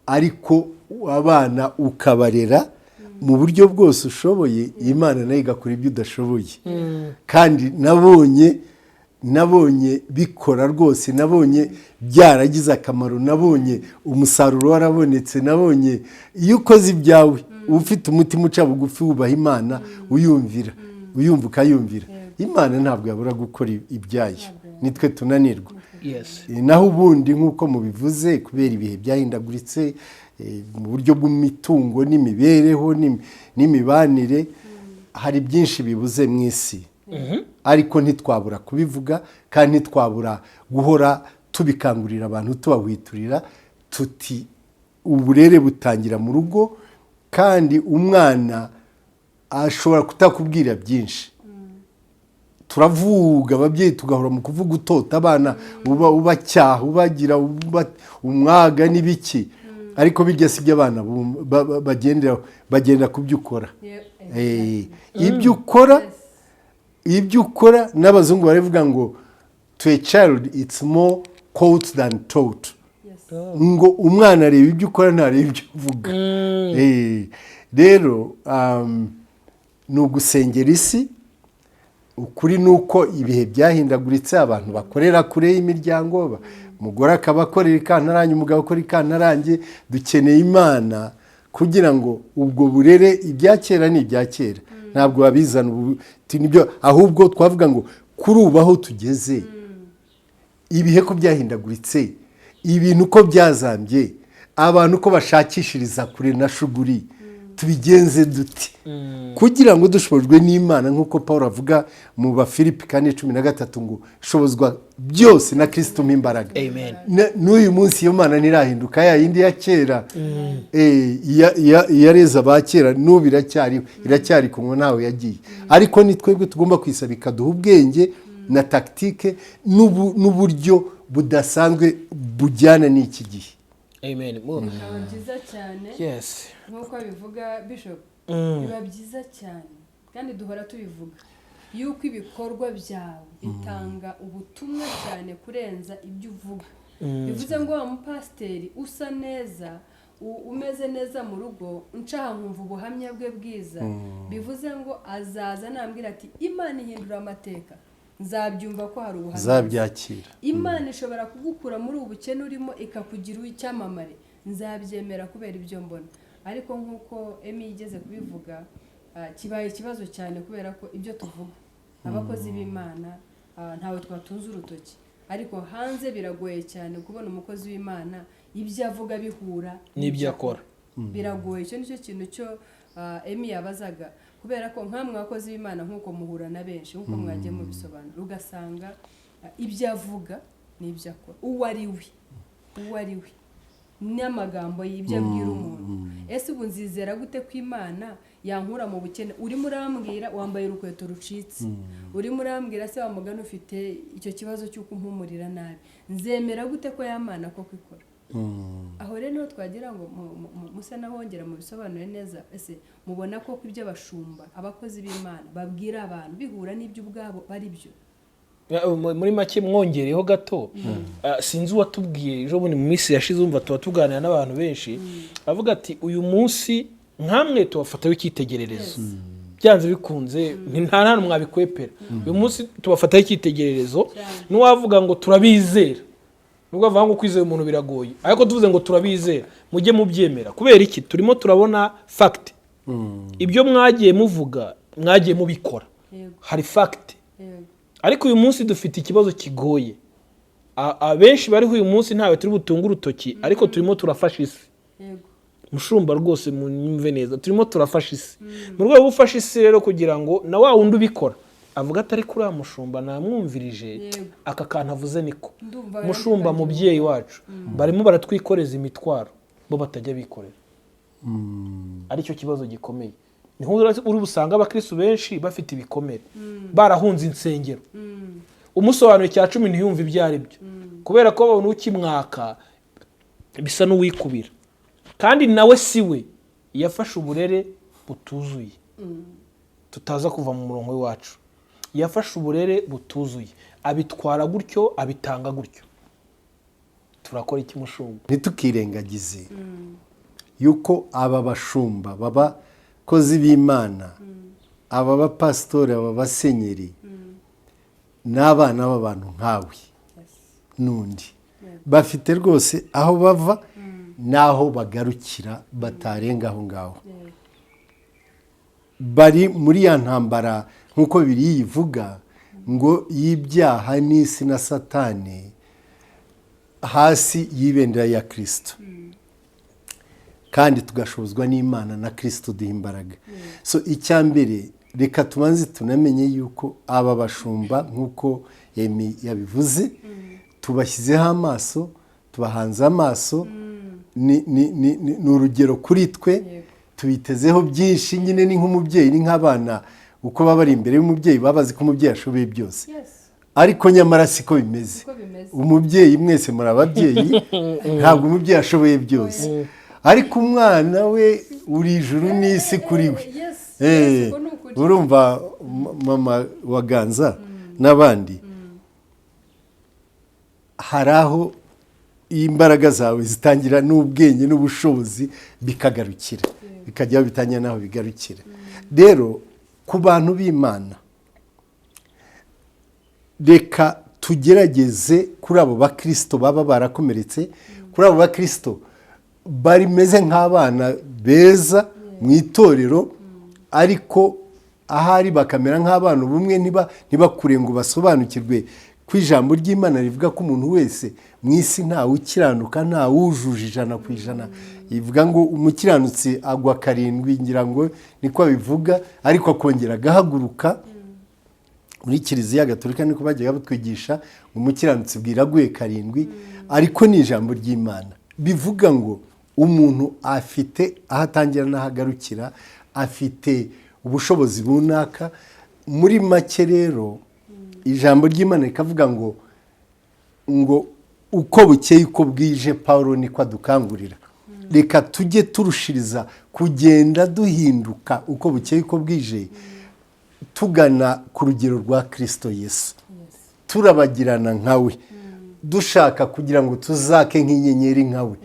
Ariko abana ukabarera mu buryo bwose ushoboye, Imana nayo igakora ibyo udashoboye. Kandi nabonye bikora rwose, nabonye byaragize akamaro, nabonye umusaruro warabonetse, nabonye iyo ukoze ibyawe ufite umutima uca bugufi, wubaha Imana, uyumva ukayumvira, Imana ntabwo yabura gukora ibyayo, nitwe tunanirwa. Naho ubundi nk'uko mubivuze, kubera ibihe byahindaguritse mu buryo bw'imitungo n'imibereho n'imibanire, hari byinshi bibuze mu isi. ariko ntitwabura kubivuga kandi ntitwabura guhora tubikangurira abantu tubahwiturira tuti uburere butangira mu rugo kandi umwana ashobora kutakubwira byinshi. Turavuga ababyeyi tugahora mu kuvuga utota abana ubacyaha ubagira umwaga n'ibiki, ariko bijya si byo abana bagenda ku byo ukora. Ibyo ukora n'abazungu baravuga ngo to a child it's more quote than taught. Ngo umwana areba ibyo ukora ntareba ibyo uvuga. Rero ni ugusengera isi. Ukuri ni uko ibihe byahindaguritse, abantu bakorera kure y'imiryango, umugore akaba akorera ikantarange, umugabo akora ikantarange. Dukeneye Imana kugira ngo ubwo burere, ibya kera ni ibya kera, ntabwo babizana ubu nibyo, ahubwo twavuga ngo kuri ubu aho tugeze ibihe ko byahindaguritse, ibintu ko byazambye, abantu ko bashakishiriza kure na shuguri, tubigenze duti kugira ngo dushobojwe n'Imana nk'uko Paul avuga mu Bafilipi 4:13 ngo shobozwa byose na Kristo mpimbaraga. N'uyu munsi iyo Mana nirahinduka, ya yindi ya kera yareza ba kera n'ubu iracyari kumwe nawe yagiye, ariko ni twebwe tugomba kwisaba ikaduha ubwenge na tactique n'uburyo budasanzwe bujyana n'iki gihe. Amen. Bikaba byiza cyane. Yes. Nk'uko bivuga Bishop, biba byiza cyane kandi duhora tubivuga yuko ibikorwa byawe bitanga ubutumwa cyane kurenza ibyo uvuga. Bivuze ngo wa mupasiteri usa neza, umeze neza mu rugo, ncaha nkumva ubuhamya bwe bwiza, bivuze ngo azaza nambwira ati Imana ihindura amateka, nzabyumva ko hari ubuhamya, nzabyakira. Imana ishobora kugukura muri ubu bukene urimo ikakugira icyamamare, nzabyemera kubera ibyo mbona. Ariko nk'uko Emi yigeze kubivuga, kibaye ikibazo cyane kubera ko ibyo tuvuga abakozi b'Imana ntawe twatunze urutoki, ariko hanze biragoye cyane kubona umukozi w'Imana ibyo avuga bihura n'ibyo akora. Biragoye. Icyo nicyo kintu cyo Emi yabazaga, kubera ko nkamwe abakozi b'Imana nk'uko muhura na benshi, nk'uko mwagiye mu bisobanuro, ugasanga ibyo avuga n'ibyo akora, uwo ari we n'amagambo y'ibyo abwira umuntu. Ese ubu nzizera gute ko Imana yankura mu bukene? Urimo urambwira wambaye urukweto rucitse, urimo urambwira se wamugana ufite icyo kibazo cy'uko umpumurira nabi, nzemera gute ko Yamana ko kwikora? Aho rero twagira ngo musa nahongera mu bisobanure neza. Ese mubona ko ibyo abashumba abakozi b'Imana babwira abantu bihura n'ibyo ubwabo bari byo? Muri make mwongereho gato, sinzi uwatubwiye ejo bundi mu minsi yashize, umva tuba tuganira n'abantu benshi, avuga ati uyu munsi nkamwe tubafataho icyitegererezo, byanze bikunze nta hantu mwabikwepera. Uyu munsi tubafataho icyitegererezo, n'uwavuga ngo turabizera, nubwo avuga ngo kwizera umuntu biragoye, ariko tuvuze ngo turabizera mujye mubyemera. Kubera iki? Turimo turabona fact, ibyo mwagiye muvuga mwagiye mubikora, hari fact. Ariko uyu munsi dufite ikibazo kigoye, abenshi bariho uyu munsi ntawe turi butunga urutoki, ariko turimo turafasha isi. Mushumba rwose munyumve neza, turimo turafasha isi. Mu rwego rwo gufasha isi rero, kugira ngo na wa wundi ubikora avuga atari kuri mushumba namwumvirije, aka kantu avuze niko mushumba mubyeyi wacu barimo baratwikoreza imitwaro bo batajya bikorera. Aricyo kibazo gikomeye. Niho uri busanga abakristo benshi bafite ibikomere, barahunze insengero, umusobanuro cya 10 ntiyumva ibyo ari byo, kubera ko babona ukimwaka bisa n'uwikubira. Kandi nawe siwe yafashe uburere butuzuye, tutaza kuva mu murongo wacu. Yafashe uburere butuzuye, abitwara gutyo, abitanga gutyo. Turakora iki mushumba? Ntitukirengagize yuko aba bashumba baba kozi b'Imana, aba bapastori, aba basenyeri, n'abana b'abantu nkawe n'undi, bafite rwose aho bava n'aho bagarukira, batarenga aho ngaho. Bari muri ya ntambara nk'uko Bibiliya ivuga ngo y'ibyaha n'isi na Satani, hasi y'ibendera ya Kristo, kandi tugashobozwa n'Imana na Kristo duha imbaraga. So icyambere reka tubanze tunamenye yuko aba bashumba nk'uko Emi yabivuze tubashyizeho amaso, tubahanze amaso, ni urugero kuri twe, tubitezeho byinshi. Nyine ni nk'umubyeyi, ni nk'abana uko baba bari imbere y'umubyeyi baba bazi ko umubyeyi ashoboye byose, ariko nyamara siko bimeze. Umubyeyi mwese muri ababyeyi, ntabwo umubyeyi ashoboye byose, ariko umwana we uri ijuru n'isi kuri we. Urumva mama wa Ganza n'abandi, hari aho imbaraga zawe zitangira n'ubwenge n'ubushobozi bikagarukira, bikajya bitangira n'aho bigarukira. Rero ku bantu b'Imana, reka tugerageze kuri abo bakristo baba barakomeretse, kuri abo bakristo barimeze nk'abana beza mu itorero, ariko ahari bakamera nk'abana ubumwe, ntibakure ngo basobanukirwe ko ijambo ry'Imana rivuga ko umuntu wese mu isi ntawe ukiranuka, ntawe wujuje 100%. Ivuga ngo umukiranutsi agwa 7, ngira ngo niko bivuga, ariko akongera agahaguruka. Muri Kiliziya Gatolika niko bajyaga batwigisha ngo umukiranutsi bwiraguye 7, ariko ni ijambo ry'Imana bivuga ngo umuntu afite ahatangira n'ahagarukira, afite ubushobozi bunaka. Muri make rero ijambo ry'Imana rikavuga ngo uko bukeye uko bwije, Paulo niko adukangurira, reka tujye turushiriza kugenda duhinduka uko bukeye uko bwije, tugana ku rugero rwa Kristo Yesu, turabagirana nkawe, dushaka kugira ngo tuzake nk'inyenyeri nkawe,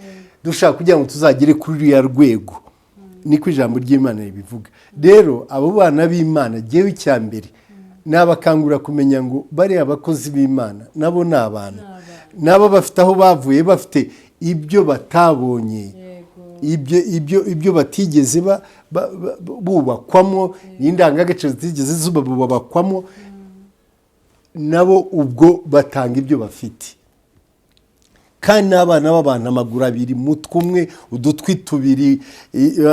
dushaka kugira ngo tuzagere kuri uriya rwego. Niko ijambo ry'Imana ribivuga. Rero abo bana b'Imana, jyewe icyambere nabakangura kumenya ngo bari abakozi b'Imana nabo ni abantu, nabo bafite aho bavuye, bafite ibyo batabonye, ibyo batigeze bubakwamo, n'indangagaciro zitigeze zubakwamo, nabo ubwo batanga ibyo bafite. Kandi n'abana b'abantu, amaguru 2, umutwe umwe, udutwi 2,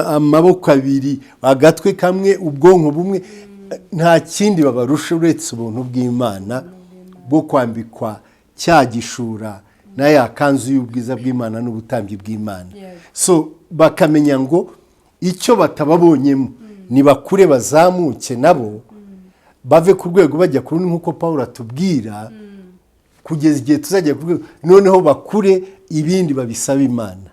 amaboko 2, agatwe kamwe, ubwonko bumwe, nta kindi babarusha uretse ubuntu bw'Imana bwo kwambikwa cya gishura na ya kanzu y'ubwiza bw'Imana n'ubutambyi bw'Imana. So bakamenya ngo icyo batababonyemo nibakure, bazamuke nabo bave ku rwego bajya ku rundi, nk'uko Paulo atubwira, kugeza igihe tuzajya ku rwego noneho bakure ibindi babisaba Imana.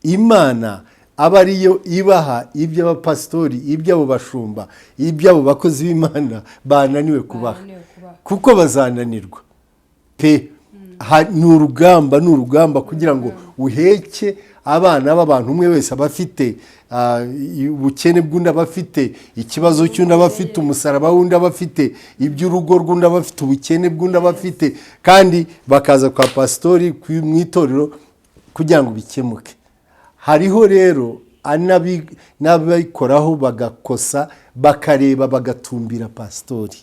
Imana aba ariyo ibaha iby'abapasitori, iby'abo bashumba, iby'abo bakozi b'Imana bananiwe kubaha, kuko bazananirwa pe. Ni urugamba kugira ngo uheke abana b'abantu. Umwe wese aba afite ubukene bw'undi, aba afite ikibazo cy'undi, aba afite umusaraba w'undi, aba afite iby'urugo rw'undi, aba afite ubukene bw'undi, aba afite, kandi bakaza kwa pasitori mu itorero kugira ngo bikemuke. Hariho rero n'ababikoraho bagakosa, bakareba bagatumbira pasitori,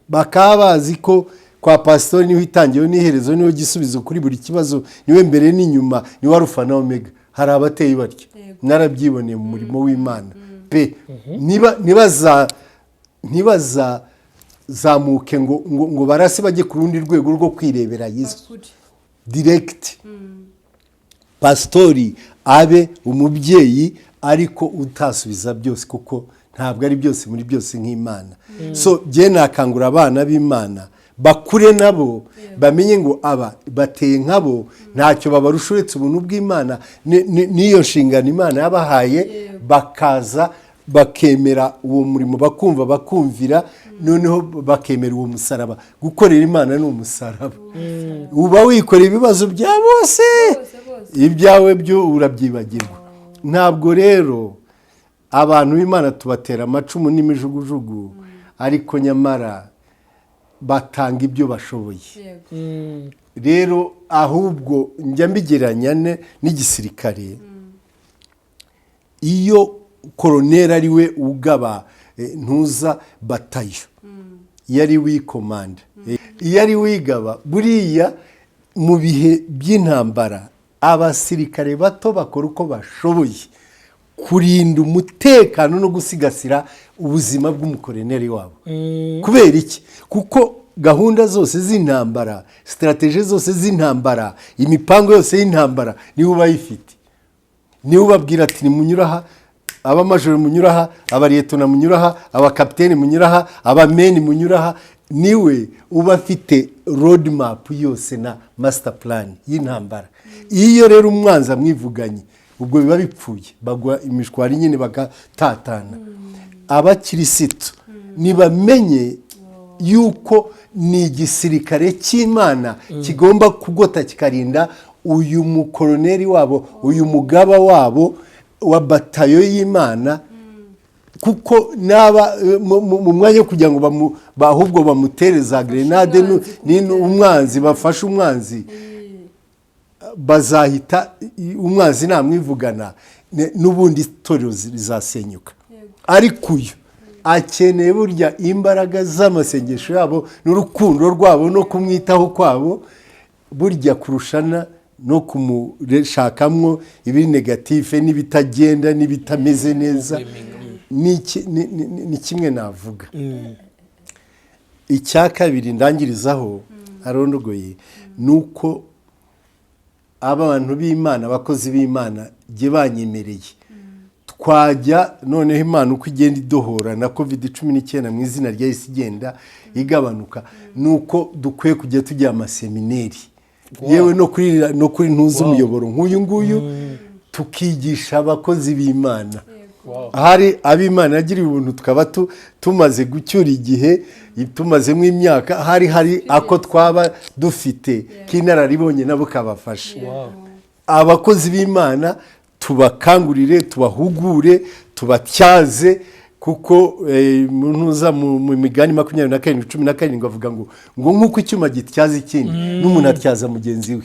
bakaba bazi ko kwa pasitori niho itangiro n'iherezo, niho gisubizo kuri buri kibazo, niwe mbere n'inyuma, niwe Alpha na Omega. Hari abateye batyo, narabyiboneye mu murimo w'Imana pe. Ntibazamuke ngo barase bajye ku rundi rwego rwo kwirebera Yesu direct. Pasitori abe umubyeyi, ariko utasubiza byose, kuko ntabwo ari byose muri byose nk'Imana. So jye nakangura abana b'Imana bakure nabo, bamenye ngo aba bateye nkabo, ntacyo babarusha uretse ubuntu bw'Imana n'iyo nshingano Imana yabahaye, bakaza bakemera uwo murimo, bakumva, bakumvira, noneho bakemera uwo musaraba. Gukorera Imana ni umusaraba. Uba wikorera ibibazo bya bose, ibyawe byo urabyibagirwa. Ntabwo rero abantu b'Imana tubatera amacumu n'imijugujugu, ariko nyamara batanga ibyo bashoboye. Rero ahubwo njya mbigeranya n'igisirikare. Iyo koroneri ari we ugaba ntuza batayo, iyo ari wikomanda, iyo ari wigaba, buriya mu bihe by'intambara abasirikare bato bakora uko bashoboye kurinda umutekano no gusigasira ubuzima bw'umukoroneri wabo. Kubera iki? Kuko gahunda zose z'intambara, sitarateji zose z'intambara, imipango yose y'intambara niwe ubayifite, niwe ubabwira ati nimunyura aha, abamajoro munyura aha, abariyetona munyura aha, abakapiteni munyura aha, abameni munyura aha. Niwe uba afite road map yose na master plan y'intambara. Iyo rero umwanzi amwivuganye, ubwo biba bipfuye, bagwa imishwari nyine bagatatana. Abakirisitu nibamenye yuko ni igisirikare cy'Imana kigomba kugota kikarinda uyu mukoroneri wabo, uyu mugaba wabo wa batayo y'Imana, kuko naba mu mwanya wo kugira ngo ahubwo bamutereza grenade umwanzi, bafashe umwanzi, bazahita umwanzi namwivugana n'ubundi itorero rizasenyuka. Ariko uyu akeneye burya imbaraga z'amasengesho yabo n'urukundo rwabo no kumwitaho kwabo, burya kurushana no kumushakamo ibiri negatife n'ibitagenda n'ibitameze neza. Ni kimwe navuga. Icya kabiri ndangirizaho arondogoye nuko abantu b'Imana, abakozi b'Imana jye banyemereye twajya noneho Imana uko igenda idohora na COVID-19 mu izina rya Yesu igenda igabanuka, nuko dukwiye kujya tujya amasemineri, yewe no kuri ntuzi umuyoboro nk'uyu nguyu, tukigisha abakozi b'Imana. Hari ab'Imana yagiriye ubuntu, tukaba tumaze gucyura igihe, tumazemo imyaka, hari ako twaba dufite k'inararibonye nabo kabafasha. Abakozi b'Imana tubakangurire, tubahugure, tubatyaze, kuko ntuza mu migani 27:17 avuga ngo nk'uko icyuma gityaza ikindi n'umuntu atyaza mugenzi we.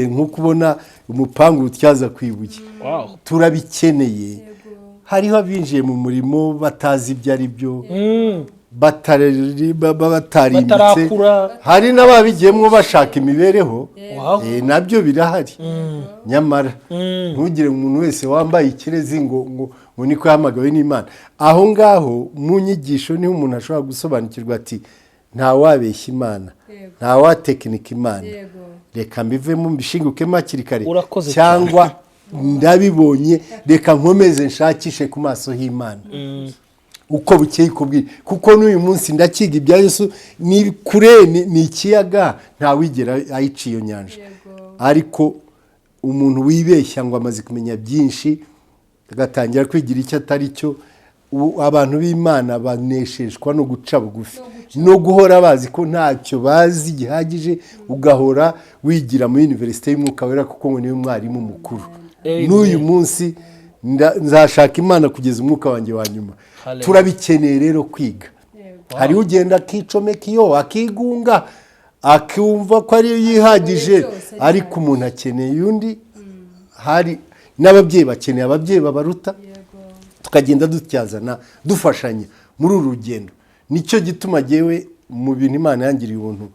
Nk'uko ubona umupangu utyaza ku ibuye. Turabikeneye. Hariho abinjiye mu murimo batazi ibyo ari byo, batarimbitse, hari n'ababigiyemo bashaka imibereho, nabyo birahari. Nyamara ntugire umuntu wese wambaye ikirezi ngo niko yahamagawe n'Imana. Aho ngaho mu nyigisho niho umuntu ashobora gusobanukirwa ati nta wabeshya Imana, nta watekinika Imana, reka mbivemo mbishingukemo hakiri kare, cyangwa ndabibonye reka nkomeze nshakishe ku maso y'Imana uko bukeye kubwira, kuko n'uyu munsi ndakiga ibya Yesu, ni kure, ni ikiyaga, nta wigera ayica iyo nyanja. Ariko umuntu wibeshya ngo amaze kumenya byinshi agatangira kwigira icyo atari cyo, abantu b'Imana banesheshwa no guca bugufi no guhora bazi ko ntacyo bazi gihagije, ugahora wigira mu universite y'Umwuka Wera kuko ngo niwe mwarimu mukuru. N'uyu munsi nzashaka Imana kugeza umwuka wanjye wa nyuma. Turabikeneye rero kwiga. Hari ugenda akicomeka iyo akigunga akumva ko ari yihagije, ariko umuntu akeneye undi. Hari n'ababyeyi bakeneye ababyeyi babaruta, tukagenda dutyazana dufashanya muri uru rugendo. Nicyo gituma jyewe mu bintu Imana yangiriye ubuntu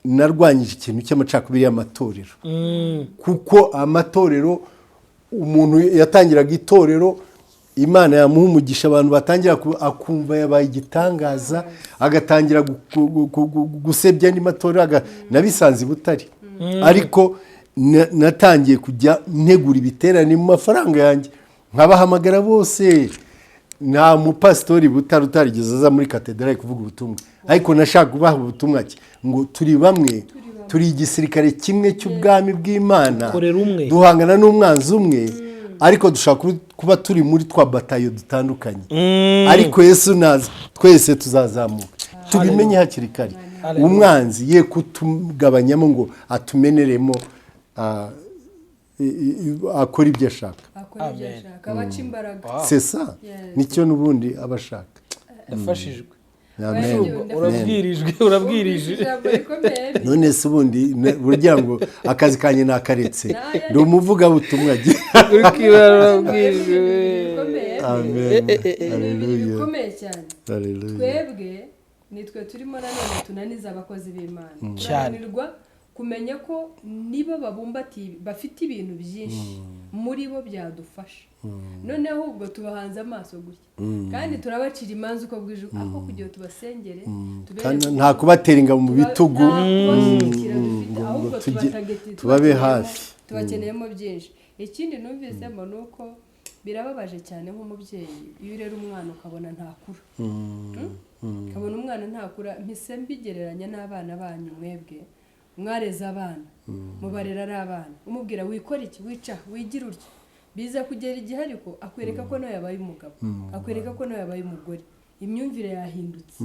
narwanyije ikintu cy'amacakubiri y'amatorero, kuko amatorero, umuntu yatangiraga itorero, Imana yamuha umugisha, abantu batangira akumva yabaye igitangaza, agatangira gusebya n'amatorero, nabisanze Butare. Ariko natangiye kujya ntegura ibiterane mu mafaranga yanjye, nkabahamagara bose. Nta mupasitori Butare utarigeze aza muri katedrali kuvuga ubutumwa, ariko nashaka kubaha ubutumwa ngo turi bamwe, turi igisirikare kimwe cy'ubwami bw'Imana, duhangana n'umwanzi umwe, ariko dushaka kuba turi muri twa batayo dutandukanye. Ariko Yesu naza, twese tuzazamuka. Tubimenye hakiri kare, umwanzi ye kutugabanyamo ngo atumeneremo, akora ibyo ashaka. abaca imbaraga. C'est ça. Nicyo n'ubundi abashaka. Yafashijwe. Amen. urabwirije. None se ubundi burya ngo akazi kanye nakaretse, ndi umuvuga butumwa gihe. Amen. Haleluya. Bikomeye cyane. Haleluya. Twebwe nitwe turimo nanone tunaniza abakozi b'Imana. Bananirwa kumenya ko nibo babumbati bafite ibintu byinshi muri bo byadufasha noneho ahubwo tubahanze amaso gutya kandi turabacira imanza uko bwije aho kugira tubasengere nta kubatera ingabo mu bitugu ahubwo tubabe hafi tubakeneyemo byinshi. Ikindi numvisemo ni uko birababaje cyane nk'umubyeyi iyo urera umwana ukabona ntakura ukabona umwana ntakura mpise mbigereranya n'abana banyu mwebwe mwareze abana mubarera ari abana umubwira wikora iki wica wigira urya biza kugera igihe ariko akwereka ko nawe yabaye umugabo akwereka ko nawe yabaye umugore imyumvire yahindutse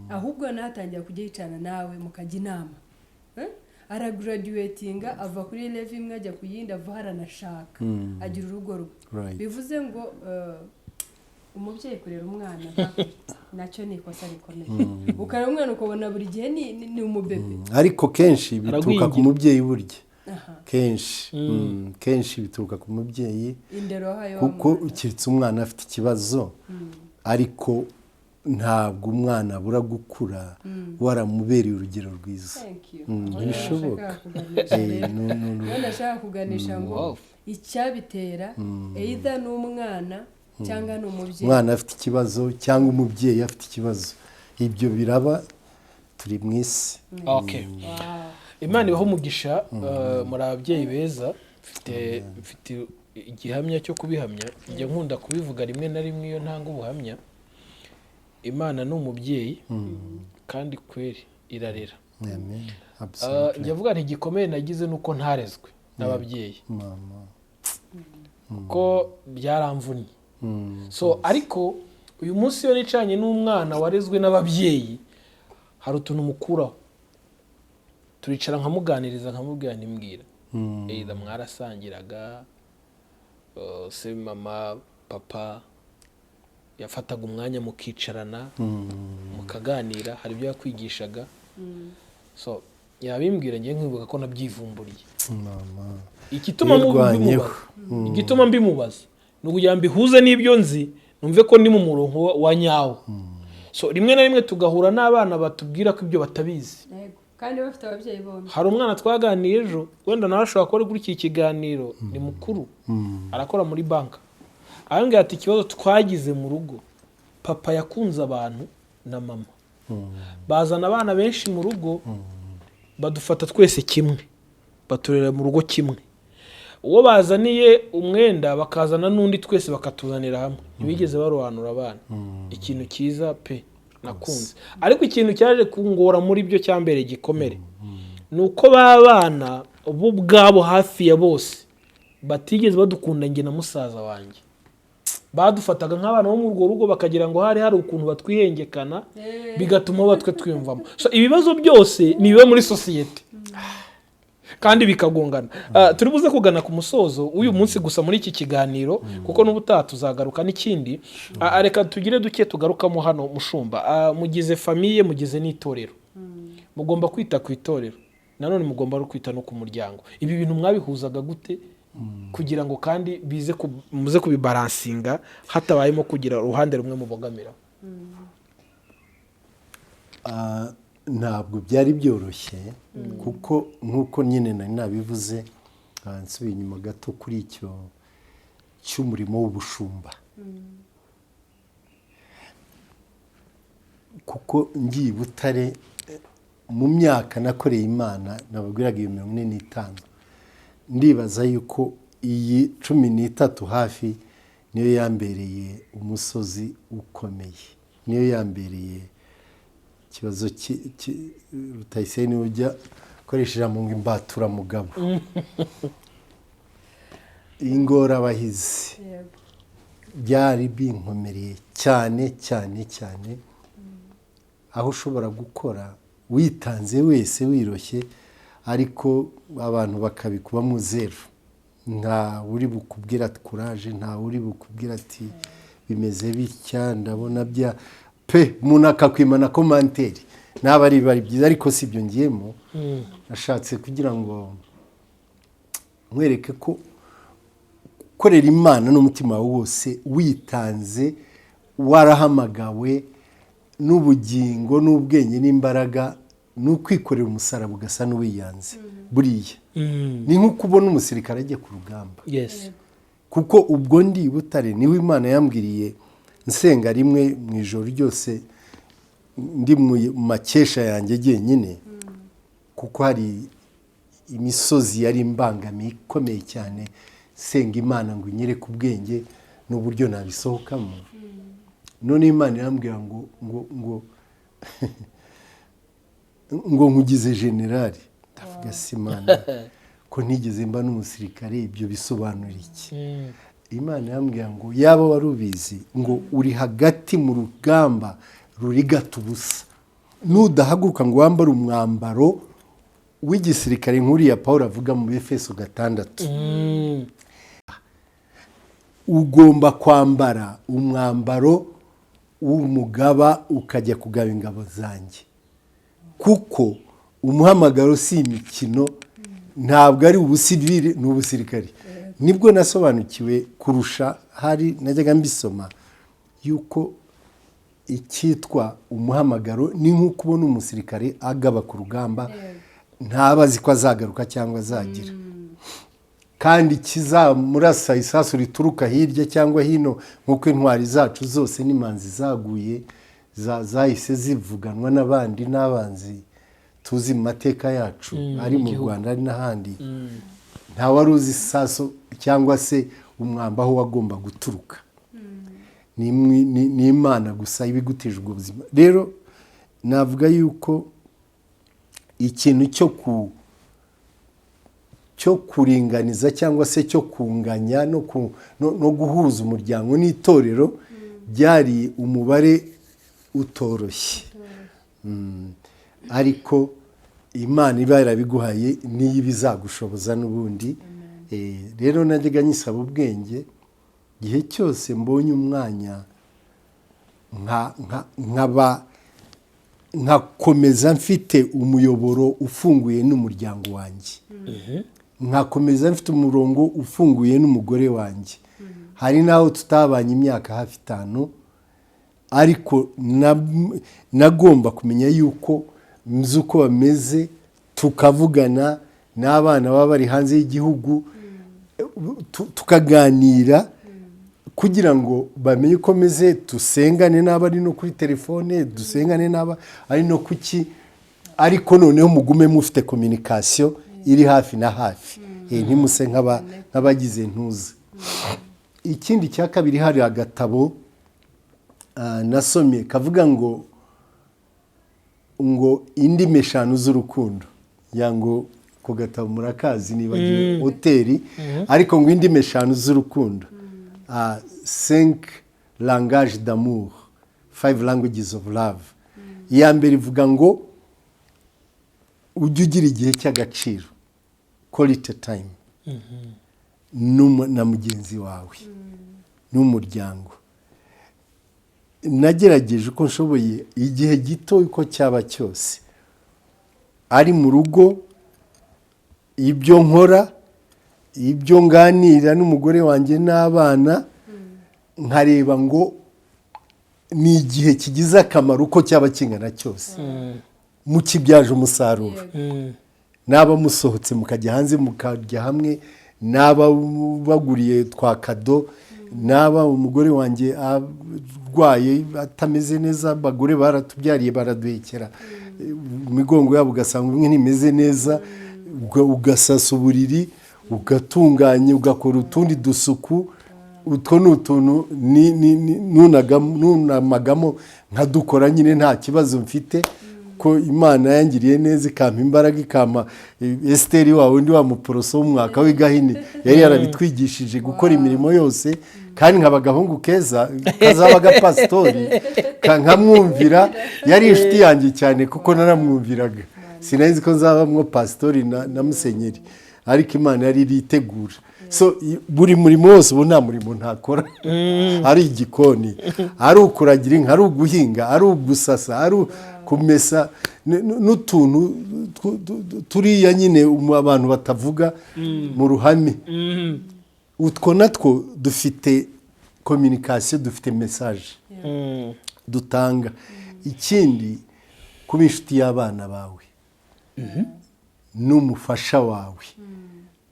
ahubwo natangira kujya yicana nawe mukajya inama aragraduatinga ava kuri level imwe ajya ku yindi ava haranashaka agira urugo rwe bivuze ngo umubyeyi kurera umwana nacyo ni ikosa rikomeye ukarera umwana ukabona buri gihe ni umubebe ariko kenshi bituruka ku mubyeyi burya kenshi bituruka ku mubyeyi kuko ukitse umwana afite ikibazo ariko ntabwo umwana abura gukura waramubereye urugero rwiza ntibishoboka ndashaka kuganisha ngo icyabitera either ni umwana cyangwa ni umubyeyi umwana afite ikibazo cyangwa umubyeyi afite ikibazo ibyo biraba turi mu isi. Imana ibaho umugisha muri ababyeyi beza mfite igihamya cyo kubihamya njya nkunda kubivuga rimwe na rimwe iyo ntanga ubuhamya. Imana ni umubyeyi kandi kweri irarera. Njya vuga nti igikomeye nagize nuko ntarezwe n'ababyeyi kuko byaramvunnye. Ariko uyu munsi iyo nicanye n'umwana warezwe n'ababyeyi hari utuntu mukuraho turicara nkamuganiriza nkamubwira ntimbwira either mwarasangiraga se mama papa yafataga umwanya mukicarana mukaganira hari ibyo yakwigishaga yabimbwira ngiye nkibuka ko nabyivumburiye igituma mbimubaza ni ukugira ngo mbihuze n'ibyo nzi numve ko ndi mu murongo wa nyawo. Rimwe na rimwe tugahura n'abana batubwira ko ibyo batabizi kandi bafite ababyeyi bombi. Hari umwana twaganiye ejo wenda nawe ashobora kuba ari kuri iki kiganiro ni mukuru arakora muri banka arambwira ati ikibazo twagize mu rugo papa yakunze abantu na mama bazana abana benshi mu rugo badufata twese kimwe baturera mu rugo kimwe uwo bazaniye umwenda bakazana n'undi twese bakatuzanira hamwe ntibigeze barobanura abana ikintu cyiza pe nakunze. Ariko ikintu cyaje kungora muri byo cyambere gikomere ni uko b'abana bo ubwabo hafi ya bose batigeze badukunda njye na musaza wanjye badufataga nk'abana bo mu urwo rugo bakagira ngo hari ukuntu batwihengekana bigatuma batwe twiyumvamo. Ibibazo byose ni biba muri sosiyete kandi bikagongana. Turi buze kugana ku musozo uyu munsi gusa muri iki kiganiro kuko n'ubutaha tuzagaruka n'ikindi. Reka tugire duke tugarukamo hano mushumba. Mugize famiye mugize n'itorero mugomba kwita ku itorero nanone mugomba no kwita no ku muryango. Ibi bintu mwabihuzaga gute kugira ngo kandi muze kubibaransinga hatabayemo kugira uruhande rumwe mubogamira? Ntabwo byari byoroshye kuko nk'uko nyine nari nabivuze nsubiye inyuma gato kuri icyo cy'umurimo w'ubushumba kuko ngiye Butare mu myaka nakoreye Imana nababwiraga iyo 45 ndibaza yuko iyi 13 hafi niyo yambereye umusozi ukomeye niyo yambereye ikibazo Rutayisire ujya koresheje mu imbatura mugabo ingorabahizi byari binkomereye cyane cyane cyane aho ushobora gukora witanze wese wiroshye ariko abantu bakabikuba mu zero nta uri bukubwira ati courage nta uri bukubwira ati bimeze bitya ndabona bya pe umuntu akakwimana komanteri naba ari byiza ariko si byo ngiyemo nashatse kugira ngo nkwereke ko korera Imana n'umutima wawe wose witanze warahamagawe n'ubugingo n'ubwenge n'imbaraga n'ukwikorera umusaraba ugasa n'uwiyanze buriya ni nko kubona umusirikare agiye ku rugamba kuko ubwo ndi i Butare niho Imana yambwiriye nsenga rimwe mu ijoro ryose ndi mu makesha yanjye jyenyine, kuko hari imisozi yari imbangamiye ikomeye cyane, senga Imana ngo inyereke ubwenge n'uburyo nabisohokamo. None Imana irambwira ngo nkugize generali. Ndavuga si Imana ko ntigeze mba n'umusirikare, ibyo bisobanura iki? Imana yambwira ngo yaba wari ubizi ngo uri hagati mu rugamba rurigata ubusa, nudahaguruka ngo wambare umwambaro w'igisirikare nk'uriya Pawulo avuga mu Efeso 6, ugomba kwambara umwambaro w'umugaba ukajya kugaba ingabo zanjye, kuko umuhamagaro si imikino, ntabwo ari ubusivili, ni ubusirikare. Nibwo nasobanukiwe kurusha, hari najyaga mbisoma yuko icyitwa umuhamagaro ni nk'uko ubona umusirikare agaba ku rugamba, ntabazi ko azagaruka cyangwa azagira, kandi kizamurasa isasu rituruka hirya cyangwa hino, nk'uko intwari zacu zose n'imanzi zaguye zahise zivuganwa n'abandi n'abanzi tuzi mu mateka yacu, ari mu Rwanda ari n'ahandi. Nta wari uzi isasu cyangwa se umwamba aho wagomba guturuka, ni Imana gusa ibigutije ubwo buzima. Rero navuga yuko ikintu cyo kuringaniza cyangwa se cyo kunganya no guhuza umuryango n'itorero byari umubare utoroshye, ariko Imana iba yarabiguhaye niyo ibizagushoboza n'ubundi. Rero najyaga nyisaba ubwenge igihe cyose mbonye umwanya, nkakomeza mfite umuyoboro ufunguye n'umuryango wanjye, nkakomeza mfite umurongo ufunguye n'umugore wanjye. Hari n'aho tutabanye imyaka hafi 5, ariko nagomba kumenya yuko nzi uko bameze, tukavugana n'abana baba bari hanze y'igihugu, tukaganira kugira ngo bamenye uko meze, dusengane n'aba ari no kuri telefone, dusengane n'aba ari no kuki, ariko noneho mugume mufite communication iri hafi na hafi, ntimuse nk'abagize ntuza. Ikindi cya kabiri, hari agatabo nasomye kavuga ngo indimi 5 z'urukundo, yango ko gatabo murakazi nibagiwe hoteli, ariko ngo indimi 5 z'urukundo, 5 langages d'amour, 5 languages of love. Iya mbere ivuga ngo ujye ugira igihe cy'agaciro, quality time, na mugenzi wawe n'umuryango. Nagerageje uko nshoboye igihe gito uko cyaba cyose, ari mu rugo, ibyo nkora, ibyo nganira n'umugore wanjye n'abana, nkareba ngo ni igihe kigize akamaro uko cyaba kingana cyose, mukibyaje umusaruro. Naba musohotse mukajya hanze mukajya hamwe, naba baguriye twa kado, naba umugore wanjye arwaye atameze neza, abagore baratubyariye baraduhekera imigongo yabo ugasanga umwe ntimeze neza, ugasasa uburiri, ugatunganya, ugakora utundi dusuku. Utwo ni utuntu nunamagamo nkadukora nyine nta kibazo mfite, ko Imana yangiriye neza ikampa imbaraga, ikampa Esiteri wawe undi wa muporoso w'umwaka w'igahini yari yarabitwigishije gukora imirimo yose, kandi nkaba agahungu keza kazabaga pasitori, nkamwumvira. Yari inshuti yanjye cyane kuko naramwumviraga, sinari ko nzabamwo pasitori na musenyeri, ariko Imana yari iritegura. So buri murimo wose ubu nta murimo ntakora, ari igikoni, ari ukuragira inka, ari uguhinga, ari ugusasa, ari kumesa, n'utuntu turiya nyine abantu batavuga mu ruhame. Utwo natwo dufite communication, dufite message dutanga. Ikindi, kuba inshuti y'abana bawe n'umufasha wawe,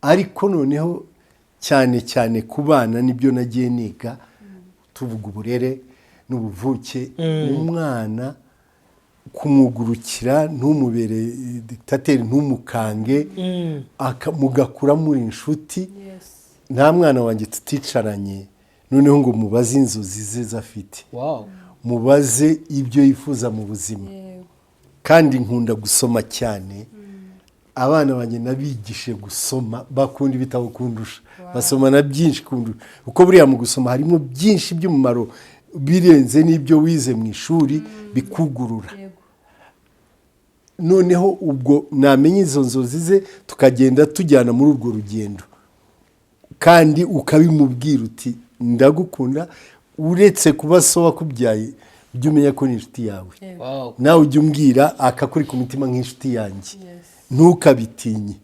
ariko noneho cyane cyane ku bana nibyo nagiye niga tuvuga uburere n'ubuvuke. Umwana kumugurukira ntumubere dictateur, ntumukange, mugakura muri inshuti. Nta mwana wanjye tuticaranye noneho ngo mubaze inzozi ze zafite, mubaze ibyo yifuza mu buzima. Kandi nkunda gusoma cyane, abana banjye nabigishe gusoma, bakunda ibitabo kundusha, basoma na byinshi kundusha, kuko buriya mu gusoma harimo byinshi by'umumaro birenze n'ibyo wize mu ishuri bikugurura. Noneho ubwo namenye izo nzozi ze, tukagenda tujyana muri urwo rugendo, kandi ukabimubwira uti ndagukunda, uretse kuba so wakubyaye ujye umenya ko ni inshuti yawe. Nawe ujye umbwira akakuri ku mutima nk'inshuti yanjye, ntukabitinye,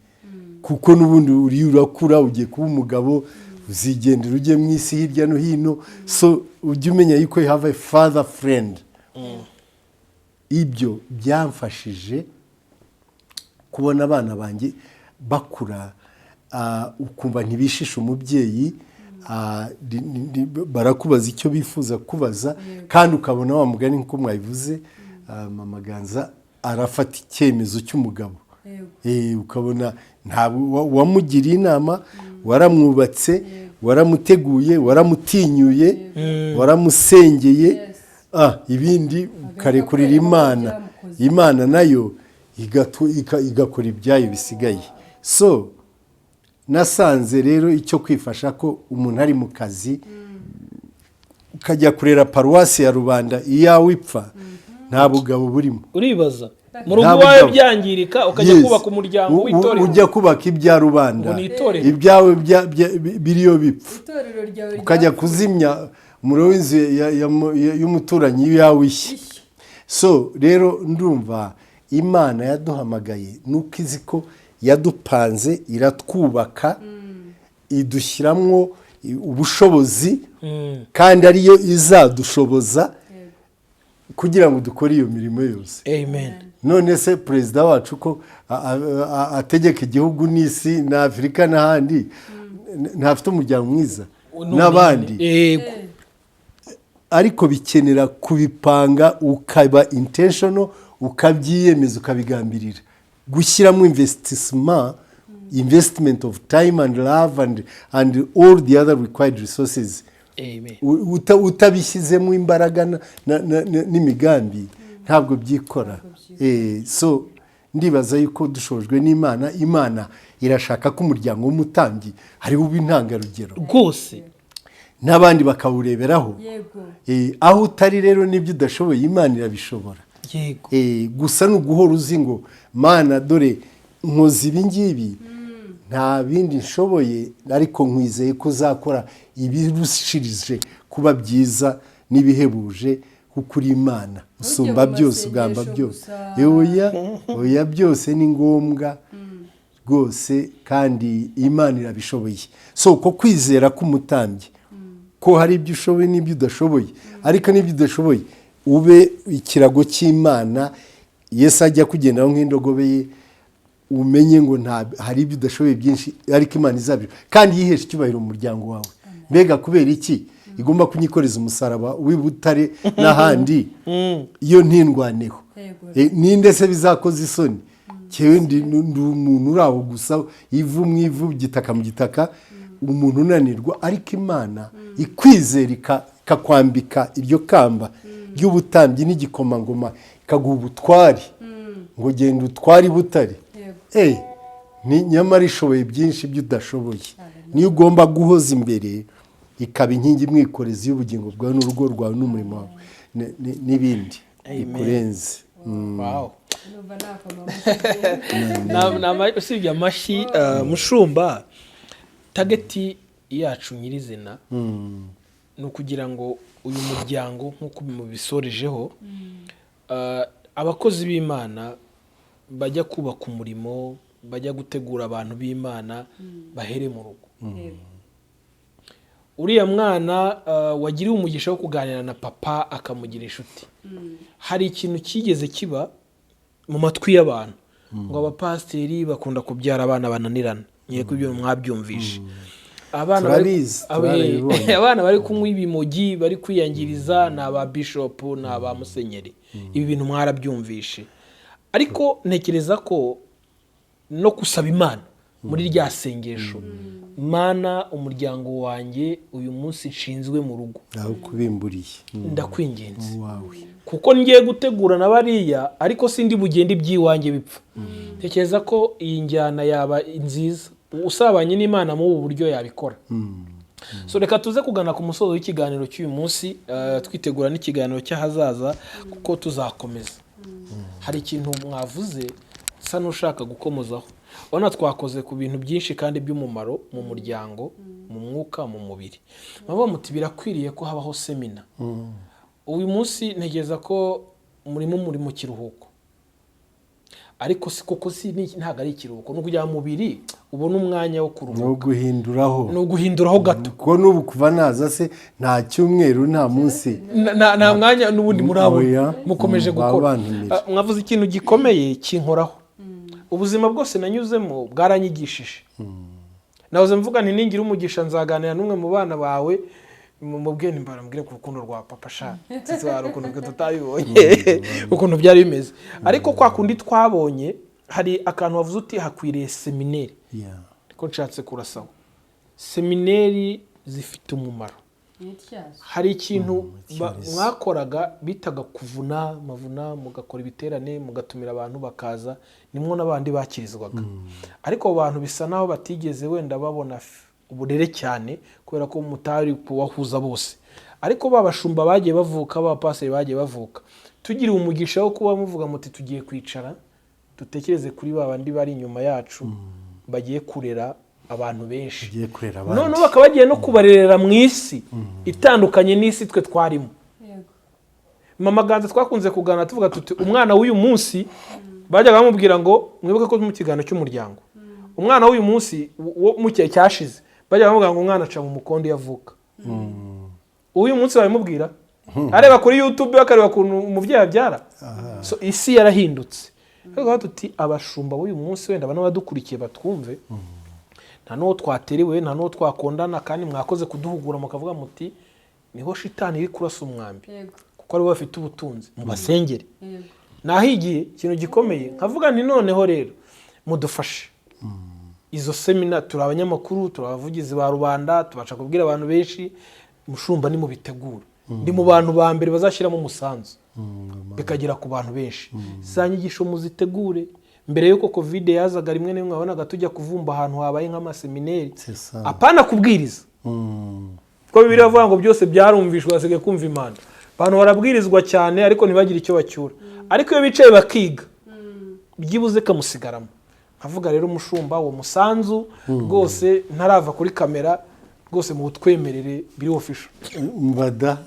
kuko n'ubundi uri urakura, ugiye kuba umugabo, uzigendera ujye mu isi hirya no hino, so ujye umenya yuko you have a father friend. Ibyo byamfashije kubona abana banjye bakura, ukumva ntibishisha umubyeyi, barakubaza icyo bifuza kubaza, kandi ukabona wa mugani nk'uko mwabivuze, Mama Ganza arafata icyemezo cy'umugabo. Ukabona wamugiriye inama, waramwubatse, waramuteguye, waramutinyuye, waramusengeye, ibindi ukarekurira Imana. Imana nayo igakora ibyayo bisigaye. So nasanze rero icyo kwifasha ko umuntu ari mu kazi, ukajya kurera paruwasi ya rubanda iyawe ipfa, nta bugabo burimo. Uribaza mu rugo wawe byangirika, ukajya kubaka umuryango w'itorero, ujya kubaka ibya rubanda, ibyawe biriyo bipfa, ukajya kuzimya umuriro w'inzu y'umuturanyi yawe ishya. So rero ndumva Imana yaduhamagaye nuko izi ko yadupanze, iratwubaka, idushyiramo ubushobozi, kandi ariyo izadushoboza kugira ngo dukore iyo mirimo yose. Amen. None se perezida wacu ko ategeka igihugu n'isi na Afurika n'ahandi, ntafite umuryango mwiza n'abandi, ariko bikenera kubipanga, ukaba intentional, ukabyiyemeza, ukabigambirira, gushyiramo investment of time and love and all the other required resources. Utabishyizemo imbaraga n'imigambi ntabwo byikora. So ndibaza yuko dushojwe n'Imana, Imana irashaka ko umuryango w'umutambyi ari ube intangarugero rwose, n'abandi bakawureberaho. Aho utari rero n'ibyo udashoboye, Imana irabishobora. Gusa ni uguhora uzi ngo Mana dore nkoze ibi ngibi, nta bindi nshoboye, ariko nkwizeye ko uzakora ibirushirije kuba byiza n'ibihebuje, kuko uri Imana usumba byose, ugamba byose. Oya byose ni ngombwa rwose, kandi Imana irabishoboye. So uko kwizera k'umutambyi, ko hari ibyo ushoboye n'ibyo udashoboye, ariko n'ibyo udashoboye ube ikirago cy'Imana. Yesu ajya kugendaho nk'indogobe ye, umenye ngo hari ibyo udashoboye byinshi, ariko Imana izabyo, kandi yihesha icyubahiro mu muryango wawe. Mbega kubera iki igomba kunyikoreza umusaraba w'ibutare n'ahandi, iyo ntindwaneho? Ninde se bizakoza isoni? Cyewe ndi umuntu uraho gusa, ivu mu ivu, gitaka mu gitaka, umuntu unanirwa, ariko Imana ikwizera ikakwambika iryo kamba ry'ubutambyi n'igikomangoma, ikaguha ubutwari, ngo genda utware butare. Nyamara ishoboye byinshi ibyo udashoboye. Niyo ugomba guhoza imbere, ikaba inkingi imwikorezi y'ubugingo bwawe n'urugo rwawe n'umurimo wawe n'ibindi bikurenze. Usibye amashyi, mushumba, tageti yacu nyirizina ni ukugira ngo uyu muryango nk'uko mubisorejeho, abakozi b'Imana bajya kubaka umurimo, bajya gutegura abantu b'Imana, bahere mu rugo. Uriya mwana wagiriwe umugisha wo kuganira na papa akamugira inshuti, hari ikintu kigeze kiba mu matwi y'abantu ngo abapasiteri bakunda kubyara abana bananirana. Nyeko ibyo mwabyumvishe. abana turabizi turabibonye. abana bari kunywa ibimogi bari kwiyangiriza ni aba bishop ni aba musenyeri ibi bintu mwarabyumvishe ariko ntekereza ko no gusaba Imana muri rya sengesho Mana umuryango wanjye uyu munsi nshinzwe mu rugo nawe kubimburiye ndakwinginze kuko ngiye gutegura na bariya ariko sindi bugende iby'iwanjye bipfa ntekereza ko iyi njyana yaba nziza usabanye n'Imana mu buryo yabikora so reka tuze kugana ku musozo w'ikiganiro cy'uyu munsi twitegura n'ikiganiro cy'ahazaza kuko tuzakomeza hari ikintu mwavuze sa n'ushaka gukomozaho ubona twakoze ku bintu byinshi kandi by'umumaro mu muryango mu mwuka mu mubiri bavuga muti birakwiriye ko habaho semina uyu munsi ntegereza ko muri mu kiruhuko ariko koko ntabwo ari ikiruhuko ni ukugira mubiri ubona umwanya wo kuruhuka ni uguhinduraho gato kuko n'ubu kuva naza se nta cyumweru nta munsi nta mwanya n'ubundi murabona mukomeje gukora mwavuze ikintu gikomeye kinkoraho ubuzima bwose nanyuzemo bwaranyigishije nahoze mvuga nti ningira umugisha nzaganira n'umwe mu bana bawe mubwiye mbwire ku rukundo rwa papa sha tsara ukuntu tutabibonye ukuntu byari bimeze ariko kwa kundi twabonye hari akantu wavuze uti hakwiriye seminari ariko nshatse kurasaho seminari zifite umumaro hari ikintu mwakoraga bitaga kuvuna mavuna mugakora ibiterane mugatumira abantu bakaza nimwo n'abandi bakirizwaga ariko abo bantu bisa naho batigeze wenda babona uburere cyane kubera ko mutari kubahuza bose ariko babashumba bagiye bavuka abapaseri bagiye bavuka tugira umugisha wo kuba muvuga muti tugiye kwicara dutekereze kuri babandi bari inyuma yacu bagiye kurera abantu benshi none bakaba bagiye no kubarerera mu isi itandukanye n'isi twe twarimo mama ganza twakunze kugana tuvuga tuti umwana w'uyu munsi bajyaga bamubwira ngo mwibuke ko mu kiganiro cy'umuryango umwana w'uyu munsi wo mu cye cyashize bajyaga bamubwira ngo umwana aca mu mukondo yavuka uyu munsi babimubwira areba kuri YouTube bakareba ukuntu umubyeyi abyara so isi yarahindutse rero tuti abashumba b'uyu munsi wenda bana badukurikiye batwumve nta n'uwo twaterewe nta n'uwo twakondana kandi mwakoze kuduhugura mukavuga muti niho shitani iri kurasa umwambi kuko ari bafite ubutunzi mu basengere nahigiye ikintu gikomeye nkavuga ni noneho rero mudufashe izo semina turi abanyamakuru turi abavugizi ba rubanda tubaca kubwira abantu benshi mushumba ni mu bitegura ndi mu bantu ba mbere bazashyiramo umusanzu bikagera ku bantu benshi za nyigisho muzitegure mbere yuko covid yazaga rimwe na rimwe wabonaga tujya kuvumba ahantu habaye nk'amasemineri apana kubwiriza kuko bibiri bavuga ngo byose byarumvishwa hasigaye kumva Imana abantu barabwirizwa cyane ariko ntibagire icyo bacyura ariko iyo bicaye bakiga byibuze kamusigaramo nkavuga rero umushumba uwo musanzu rwose ntarava kuri kamera rwose mu butwemerere biri official mbada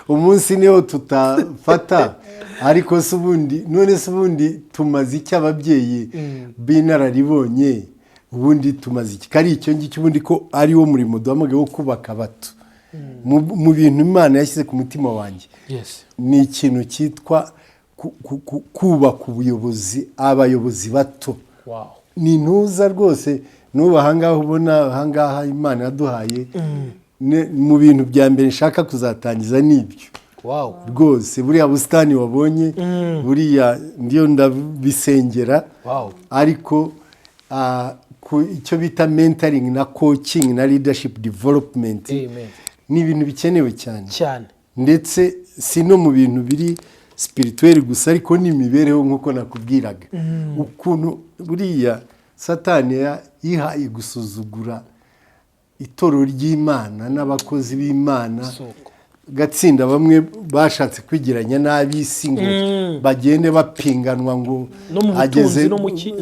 umunsi niho tutafata ariko se ubundi none se ubundi tumaze iki ababyeyi b'inararibonye ubundi tumaze iki kari icyo ngicyo ubundi ko ari wo murimo duhamagaye wo kubaka bato mu bintu Imana yashyize ku mutima wanjye ni ikintu cyitwa kubaka ubuyobozi abayobozi bato ni ntuza rwose n'ubu ahangaha ubona ahangaha Imana yaduhaye mu bintu bya mbere nshaka kuzatangiza n'ibyo rwose buriya busitani wabonye buriya ndiyo ndabisengera ariko icyo bita mentoring na coaching na leadership development ni ibintu bikenewe cyane ndetse si no mu bintu biri spirituel gusa ariko n'imibereho nk'uko nakubwiraga ukuntu buriya Satani yihaye gusuzugura itorero ry'Imana n'abakozi b'Imana gatsinda bamwe bashatse kwigiranya n'ab'isi ngo bagende bapinganwa ngo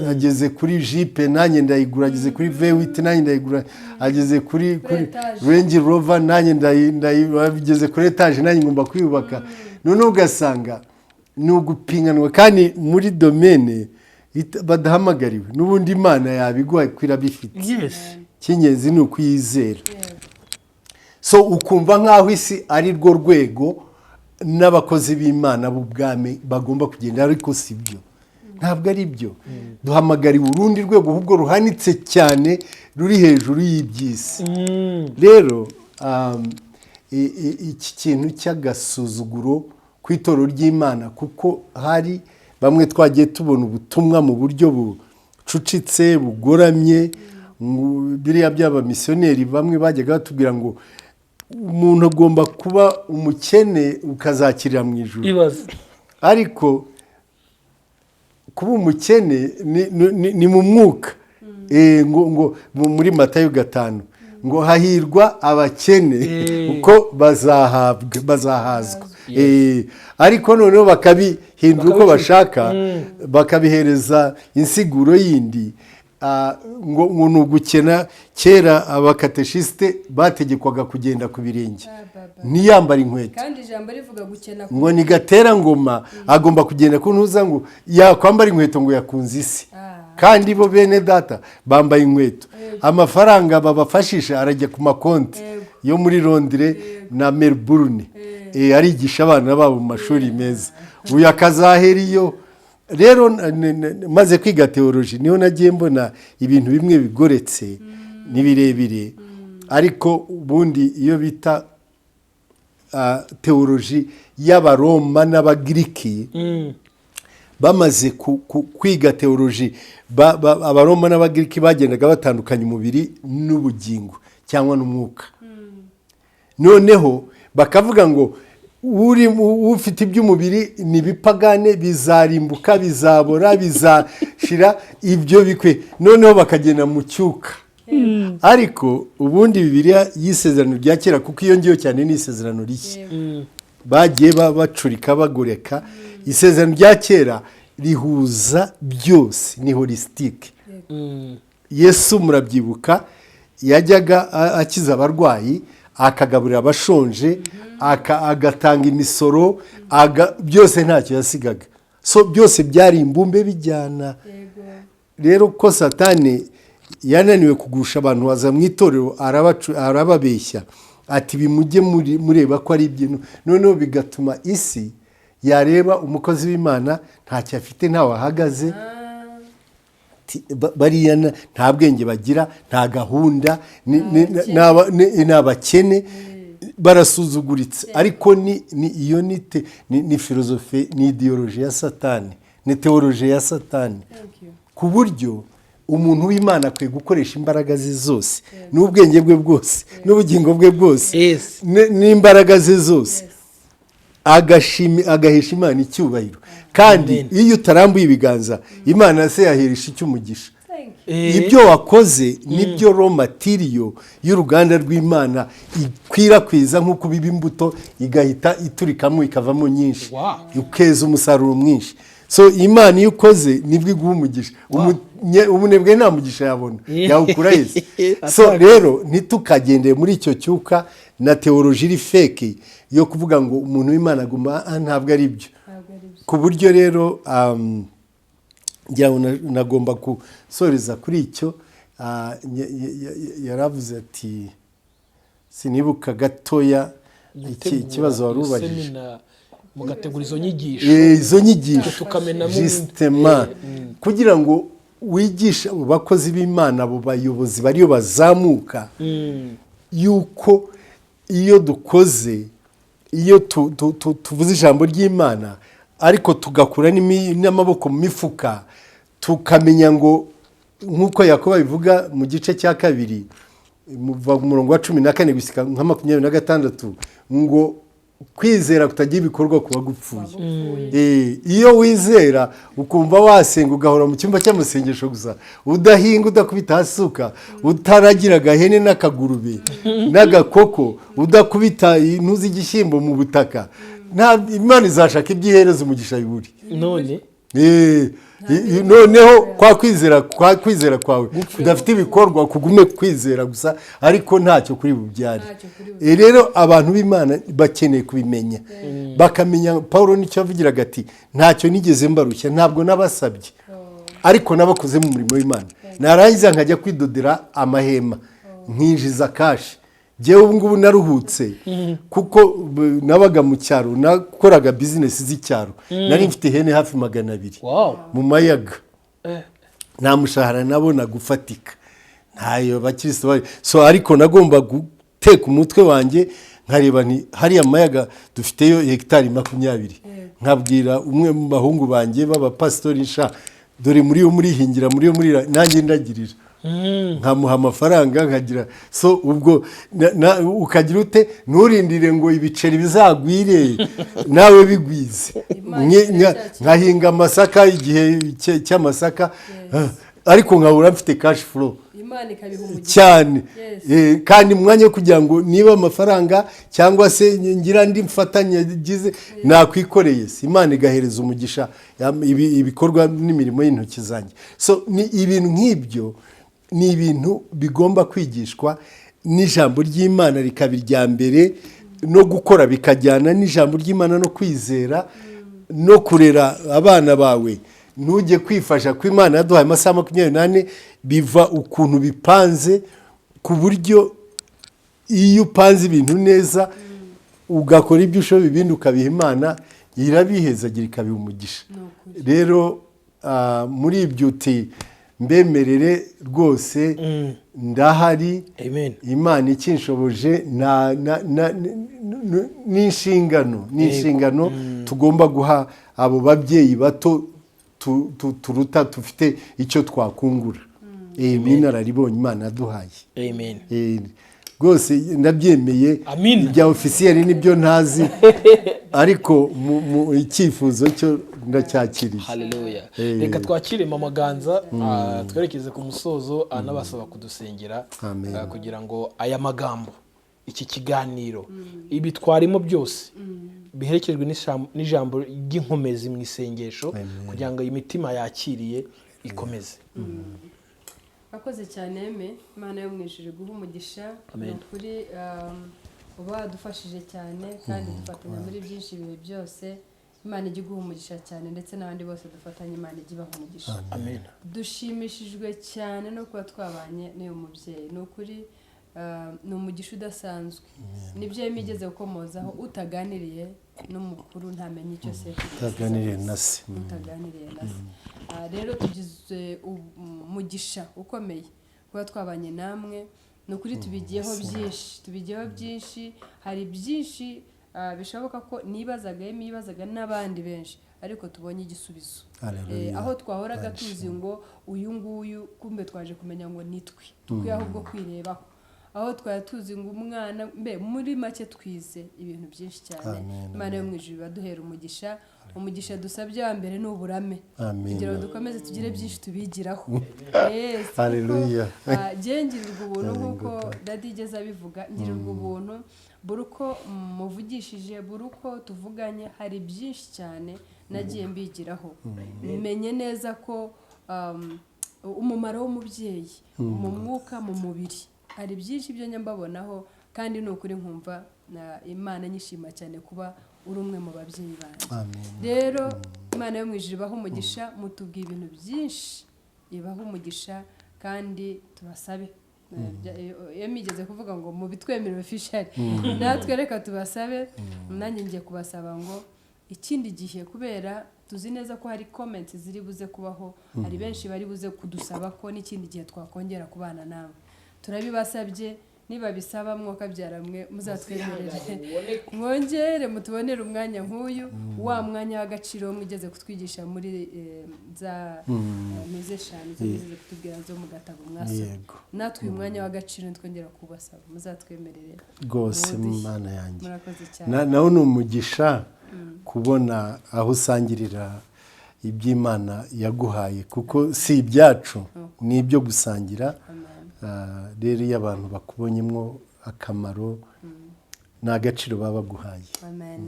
ageze kuri jipe nanjye ndayigura ageze kuri V8 nanjye ndayigura ageze kuri Range Rover nanjye ndayigeze kuri etage nanjye ngomba kwiyubaka none ugasanga ni ugupinganwa kandi muri domaine badahamagariwe n'ubundi Imana yabiguha kwira bifite cy'ingenzi ni ukwizera so ukumva nk'aho isi ari rwo rwego n'abakozi b'Imana b'ubwami bagomba kugenda ariko sibyo ntabwo ari byo. Duhamagariwe urundi rwego ahubwo ruhanitse cyane ruri hejuru y'iby'isi. Rero iki kintu cy'agasuzuguro ku itorero ry'Imana, kuko hari bamwe twagiye tubona ubutumwa mu buryo bucucitse bugoramye, biriya by'abamisiyoneri bamwe bajyaga batubwira ngo umuntu agomba kuba umukene ukazakirira mu ijuru. Ariko kuba umukene ni mu mwuka. Ngo muri Matayo 5 ngo hahirwa abakene uko bazahazwa. Ariko noneho bakabihindura uko bashaka, bakabihereza insiguro yindi. Ngo ni ugukena. Kera abakateshisite bategekwaga kugenda ku birenge ntiyambara inkweto, kandi ijambo rivuga gukena ngo ni gatera ngoma agomba kugenda ku ntuza ngo yakwambara inkweto ngo yakunze isi. Kandi bo bene data bambaye inkweto. Amafaranga babafashisha arajya ku makonti yo muri Londres na Melbourne, arigisha abana babo mu mashuri meza. Uyu akazahera iyo. Rero maze kwiga teoloji niho nagiye mbona ibintu bimwe bigoretse n'ibirebire. Ariko ubundi iyo bita teoloji y'Abaroma n'Abagiriki, bamaze kwiga teoloji, Abaroma n'Abagiriki bagendaga batandukanya umubiri n'ubugingo cyangwa n'umwuka. Noneho bakavuga ngo ufite iby'umubiri ni bipagane, bizarimbuka, bizabora, bizashira, ibyo bikwe. Noneho bakagenda mu cyuka. Ariko ubundi Bibiliya y'isezerano rya kera, kuko iyo ngiyo cyane ni isezerano rishya, bagiye bacurika bagoreka. Isezerano rya kera rihuza byose, ni holistique. Yesu murabyibuka yajyaga akiza abarwayi, akagaburira abashonje, agatanga imisoro, byose ntacyo yasigaga. So byose byari imbumbe bijyana. Rero ko Satani yananiwe kugusha abantu waza mu itorero, arababeshya ati bimujye mureba ko ari ibintu. Noneho bigatuma isi yareba umukozi w'Imana ntacyo afite, ntawe ahagaze, bariya nta bwenge bagira, nta gahunda, ni abakene, barasuzuguritse. Ariko iyo ni filozofi, ni ideoloji ya Satani, ni teoloji ya Satani. Ku buryo umuntu w'Imana akwiye gukoresha imbaraga ze zose, n'ubwenge bwe bwose, n'ubugingo bwe bwose, n'imbaraga ze zose, agahesha Imana icyubahiro. Kandi iyo utarambuye ibiganza, Imana se yaheresha icy'umugisha. Ibyo wakoze nibyo raw material y'uruganda rw'Imana ikwirakwiza, nk'uko biba imbuto igahita iturikamo ikavamo nyinshi, ukeza umusaruro mwinshi. So Imana iyo ukoze nibwo iguha umugisha. Umunebwe nta mugisha yabona, yawukura Yesu. So rero ntitukagendeye muri icyo cyuka na teoloji iri fake yo kuvuga ngo umuntu w'Imana aguma, ntabwo ari byo. Ku buryo rero nagomba gusoreza kuri icyo. Yaravuze ati, sinibuka gatoya ikibazo wari ubajije, mugategura izo nyigisho tukamena justement kugira ngo wigisha abakozi b'Imana, abo bayobozi bariyo bazamuka, yuko iyo dukoze, iyo tuvuze ijambo ry'Imana ariko tugakura n'amaboko mu mifuka, tukamenya ngo nk'uko Yakobo bivuga mu gice cya 2 mu murongo wa 14 gusika nka 26, ngo kwizera kutagira ibikorwa kuba gupfuye. Iyo wizera ukumva wasenga ugahora mu cyumba cy'amasengesho gusa, udahinga, udakubita hasuka, utaragira agahene n'akagurube n'agakoko, udakubita intuzi igishyimbo mu butaka, Imana izashaka ibyihereza umugisha yuri. Noneho kwa kwizera kwawe udafite ibikorwa, kugume kwizera gusa, ariko ntacyo kuri bubyari. Rero abantu b'Imana bakeneye kubimenya, bakamenya. Paulo nicyo avugiraga ati, ntacyo nigeze mbarushya, ntabwo nabasabye, ariko nabakoze mu murimo w'Imana. Narangiza nkajya kwidodera amahema, nkinjiza kashi, njyewe ubu ngubu naruhutse kuko nabaga mu cyaro nakoraga bizinesi z'icyaro nari mfite ihene hafi 200 mu mayaga nta mushahara nabona gufatika ntayo bakirisitu bari so ariko nagomba guteka umutwe wanjye nkareba nti hariya mayaga dufiteyo hegitari 20 nkabwira umwe mu bahungu banjye b'abapasitori sha dore muri yo murihingira muri yo nanjye ndagirira nkamuha amafaranga nkagira so ubwo ukagira ute nturindire ngo ibiceri bizagwire nawe bigwize nkahinga amasaka igihe cy'amasaka ariko nkabura mfite cash flow cyane kandi mwanya wo kugira ngo niba amafaranga cyangwa se ngira ndi mfatanye gize nakwikoreye Imana igahereza umugisha ibikorwa n'imirimo y'intoki zanjye so ni ibintu nk'ibyo ni ibintu bigomba kwigishwa n'ijambo ry'Imana rikabirya mbere no gukora bikajyana n'ijambo ry'Imana no kwizera no kurera abana bawe ntujye kwifasha ko Imana yaduhaye amasaha 24 biva ukuntu bipanze ku buryo iyo upanze ibintu neza ugakora ibyo ushoboye ibindi ukabiha Imana irabihezagira ikabiha umugisha rero muri ibyo uti mbemerere rwose ndahari Imana ikinshoboje n'inshingano tugomba guha abo babyeyi bato turuta dufite icyo twakungura n'inararibonye Imana yaduhaye rwose ndabyemeye ibya ofisiyeri nibyo ntazi ariko mu icyifuzo cyo ndacyakiriye haleluya reka twakire Mama Ganza twerekeze ku musozo anabasaba kudusengera kugira ngo aya magambo iki kiganiro ibi twarimo byose biherekejwe n'ijambo ry'inkomezi mu isengesho kugira ngo imitima yakiriye ikomeze akoze cyane Imana yo mwijije guha umugisha kuri uba dufashije cyane kandi dufatanya muri byinshi ibihe byose Imana ijye guha umugisha cyane ndetse n'abandi bose dufatanye Imana ijye ibaha umugisha amen dushimishijwe cyane no kuba twabanye n'uyu mubyeyi ni ukuri ni umugisha udasanzwe nibyo yamigeze gukomozaho utaganiriye n'umukuru ntamenye icyo se utaganiriye na se rero tugize umugisha ukomeye kuba twabanye namwe ni ukuri tubigiyeho byinshi hari byinshi bishoboka ko nibazaga n'abandi benshi ariko tubonye igisubizo aho twahoraga tuzi ngo uyu nguyu kumbe twaje kumenya ngo nitwe tukwiye ahubwo kwirebaho aho twari tuzi ngo umwana muri make twize ibintu byinshi cyane Imana yo mu ijuru baduhera umugisha dusabye wa mbere ni uburame kugira ngo dukomeze tugire byinshi tubigiraho haleluya ngirirwa ubuntu nk'uko dadi igeze abivuga ngirirwa ubuntu buri uko muvugishije buri uko tuvuganye hari byinshi cyane nagiye mbigiraho menye neza ko umumaro w'umubyeyi mu mwuka mu mubiri hari byinshi byo nyambabonaho kandi ni ukuri nkumva Imana nyishima cyane kuba uri umwe mu babyeyi banjye rero Imana yo mu ijuru ibaha umugisha mutubwiye ibintu byinshi ibaha umugisha kandi tubasabe yamigeze kuvuga ngo mu bitwemerera official natwe reka tubasabe nanjye ngiye kubasaba ngo ikindi gihe kubera tuzi neza ko hari comments ziri buze kubaho hari benshi bari buze kudusaba ko n'ikindi gihe twakongera kubana nawe turabibasabye niba bisaba mwuka byaramwe muzatwemerere mwongere mutubonere umwanya nk'uyu wa mwanya w'agaciro mwigeze kutwigisha muri za muzeshani zize kutubwira zo mu gatabo mwasoma natwe uyu mwanya w'agaciro twongera kubasaba muzatwemerere rwose Imana yanjye murakoze cyane naho ni umugisha kubona aho usangirira iby'Imana yaguhaye kuko si ibyacu ni ibyo gusangira rero iyo abantu bakubonyemo akamaro ni agaciro baba baguhaye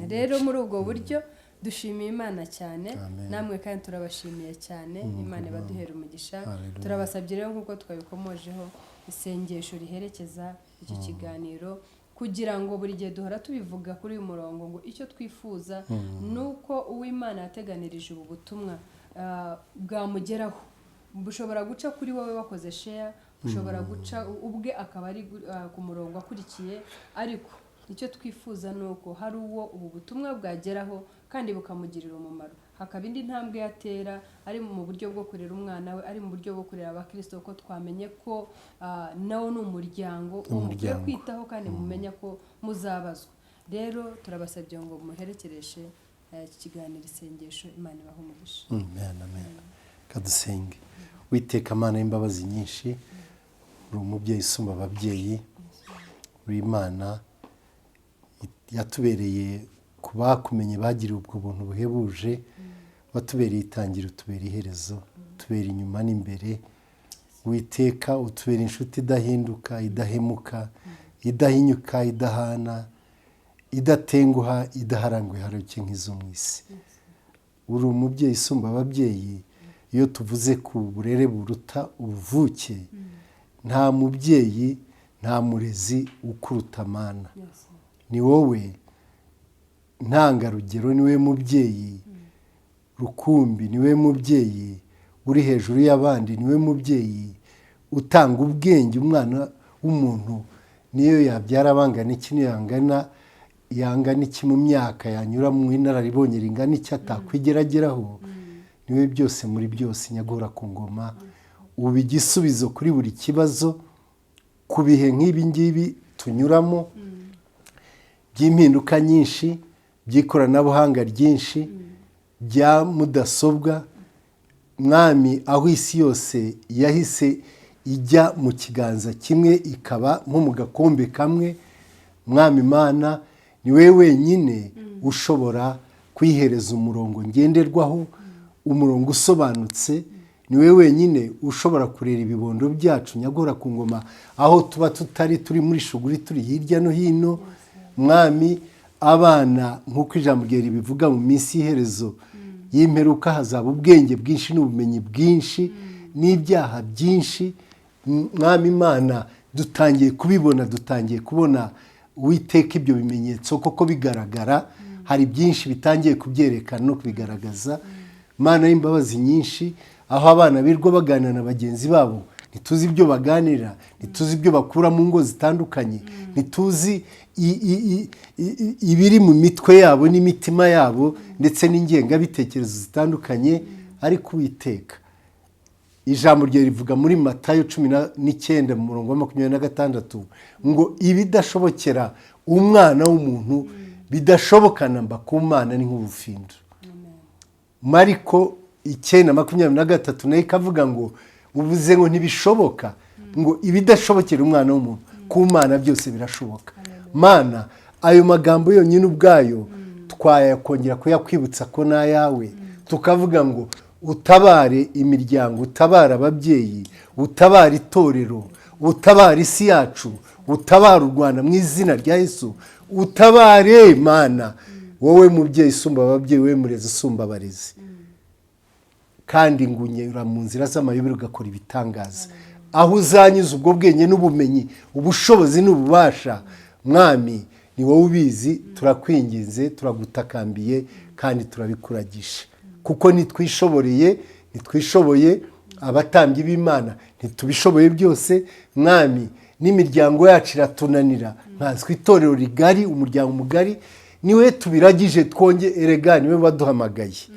rero muri ubwo buryo dushimiye Imana cyane namwe kandi turabashimiye cyane Imana ibaduhera umugisha turabasabye rero nk'uko twabikomojeho isengesho riherekeza iki kiganiro kugira ngo buri gihe duhora tubivuga kuri uyu murongo ngo icyo twifuza ni uko uw'Imana yateganirije ubu butumwa bwamugeraho bushobora guca kuri wowe wakoze share ushobora guca ubwe akaba ari ku murongo akurikiye, ariko icyo twifuza ni uko hari uwo ubu butumwa bwageraho kandi bukamugirira umumaro, hakaba indi ntambwe yatera ari mu buryo bwo kurera umwana we, ari mu buryo bwo kurera abakristo, ko twamenye ko nawo ni umuryango mukwiye kwitaho kandi mumenya ko muzabazwa. Rero turabasabye ngo muherekereshe iki kiganiro isengesho. Imana ibahe umugisha. Amen. Kadusenge. Witeka Mana y'imbabazi nyinshi, uri umubyeyi usumba ababyeyi, uri Imana yatubereye ku bakumenye bagiriye ubwo buntu buhebuje, watubereye itangiro, utubera iherezo, utubera inyuma n'imbere. Witeka utubera inshuti idahinduka, idahemuka, idahinyuka, idahana, idatenguha, idaharangwa haruke nk'izo mu isi. Uri umubyeyi usumba ababyeyi. Iyo tuvuze ku burere buruta ubuvuke, nta mubyeyi nta murezi ukuruta Mana. Ni wowe ntangarugero, ni we mubyeyi rukumbi, ni we mubyeyi uri hejuru y'abandi, ni we mubyeyi utanga ubwenge. Umwana w'umuntu niyo yabyara bangana iki, niyo yangana iki mu myaka, yanyura mu inararibonye ringana iki atakwigerageraho, niwe byose muri byose, nyagora ku ngoma. Ubu igisubizo kuri buri kibazo, ku bihe nk'ibi ngibi tunyuramo by'impinduka nyinshi, by'ikoranabuhanga ryinshi, bya mudasobwa. Mwami, aho isi yose yahise ijya mu kiganza kimwe, ikaba nko mu gakombe kamwe, Mwami Mana ni we wenyine ushobora kwihereza umurongo ngenderwaho, umurongo usobanutse. Ni we wenyine ushobora kurera ibibondo byacu, nyagora ku ngoma, aho tuba tutari turi muri shuguri, turi hirya no hino. Mwami, abana nk'uko ijambo ryawe ribivuga, mu minsi y'iherezo y'imperuka hazaba ubwenge bwinshi n'ubumenyi bwinshi n'ibyaha byinshi. Mwami Imana, dutangiye kubibona, dutangiye kubona Uwiteka ibyo bimenyetso koko bigaragara. Hari byinshi bitangiye kubyerekana no kubigaragaza. Mana y'imbabazi nyinshi, aho abana birwa baganira na bagenzi babo, ntituzi ibyo baganira, ntituzi ibyo bakura mu ngo zitandukanye, ntituzi ibiri mu mitwe yabo n'imitima yabo ndetse n'ingengabitekerezo zitandukanye. Ariko Uwiteka, ijambo rye rivuga muri Matayo 19 mu murongo wa 26 ngo ibidashobokera umwana w'umuntu bidashobokana mba ku Mana ni nk'ubufindo. Mariko 9:23 nayo ikavuga ngo uvuze ngo ntibishoboka, ngo ibidashobokera umwana w'umuntu ku Mana byose birashoboka. Mana, ayo magambo yonyine ubwayo twayakongera kuyakwibutsa ko n'ayawe, tukavuga ngo utabare imiryango, utabare ababyeyi, utabare itorero, utabare isi yacu, utabare u Rwanda mu izina rya Yesu. Utabare Mana, wowe mubyeyi usumba ababyeyi, wowe murezi usumba abarezi, kandi ngunyura mu nzira z'amayobera ugakora ibitangaza. Aho uzanyuze ubwo bwenge n'ubumenyi, ubushobozi n'ububasha, Mwami ni wowe ubizi. Turakwinginze, turagutakambiye kandi turabikuragisha, kuko nitwishoboye abatambyi b'Imana ntitubishoboye byose. Mwami, n'imiryango yacu iratunanira, nkanswe itorero rigari, umuryango mugari, niwe tubiragije erega niwe waduhamagaye.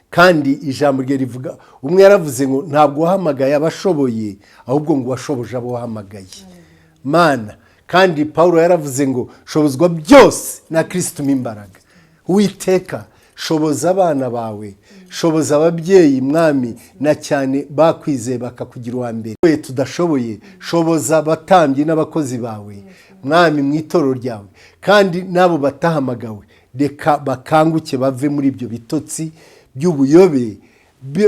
Kandi ijambo rye rivuga, umwe yaravuze ngo ntabwo wahamagaye abashoboye, ahubwo ngo washoboje abo wahamagaye. Mana, kandi Paulo yaravuze ngo shobozwa byose na Kristo imbaraga. Uwiteka, shoboza abana bawe, shoboza ababyeyi Mwami, na cyane bakwizeye bakakugira uwa mbere. We tudashoboye, shoboza abatambyi n'abakozi bawe Mwami mu itorero ryawe, kandi nabo batahamagawe reka bakanguke bave muri ibyo bitotsi by'ubuyobe,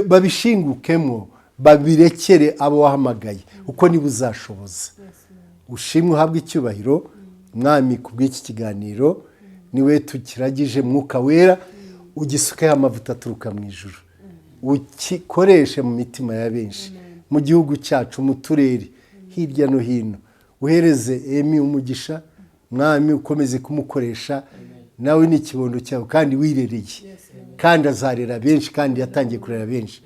babishingukemo, babirekere abo wahamagaye, uko niba uzashoboza. Ushimwe uhabwe icyubahiro Mwami ku bw'iki kiganiro. Niwe tukiragije, Mwuka Wera ugisukeho amavuta aturuka mu ijuru, ukikoreshe mu mitima ya benshi, mu gihugu cyacu, mu turere hirya no hino. Uhereze Emi umugisha Mwami, ukomeze kumukoresha. Nawe ni ikibondo cyawe kandi wirereye, kandi azarera benshi, kandi yatangiye kurera benshi.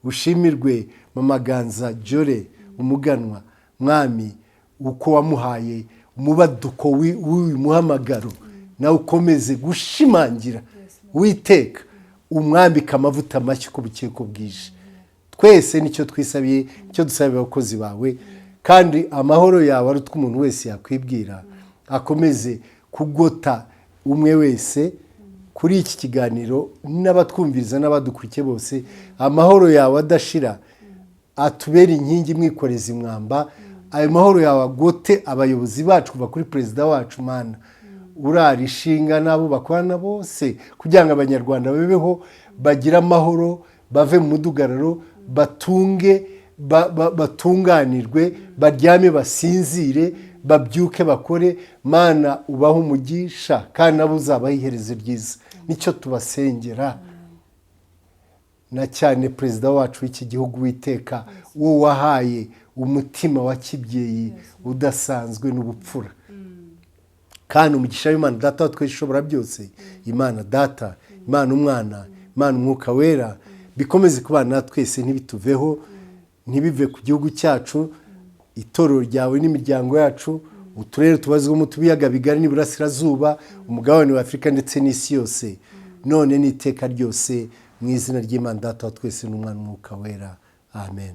Ushimirwe Mama Ganza Jore, umuganwa mwami uko wamuhaye umubaduko w'uyu muhamagaro nawe ukomeze gushimangira witeka umwambika amavuta mashya uko bukeye ko bwije. Twese nicyo twisabiye, nicyo dusabiye abakozi bawe, kandi amahoro yawe ari utwo umuntu wese yakwibwira akomeze kugota umwe wese kuri iki kiganiro n'abatwumviriza n'abadukurikiye bose. Amahoro yawe adashira atubere inkingi mwikoreza imwamba. Ayo mahoro yawe agote abayobozi bacu kuva kuri perezida wacu Mana urarishinga n'abo bakorana bose, kugira ngo abanyarwanda babeho bagire amahoro, bave mu mudugararo, batunge batunganirwe, baryame basinzire, babyuke bakore. Mana ubaho umugisha kandi nabo uzabaha iherezo ryiza. Nicyo tubasengera. Na cyane perezida wacu w'iki gihugu witeka wo wahaye umutima wa kibyeyi udasanzwe n'ubupfura, kandi umugisha w'Imana data wa twese ishobora byose, Imana data, Imana umwana, Imana umwuka wera bikomeze kubana na twese, ntibituveho, ntibive ku gihugu cyacu, itorero ryawe n'imiryango yacu, uturere tubazwemo utubiyaga bigari n'iburasirazuba, umugabane wa Afurika ndetse n'isi yose, none n'iteka ryose, mu izina ry'Imana data wa twese n'umwana umwuka wera. Amen.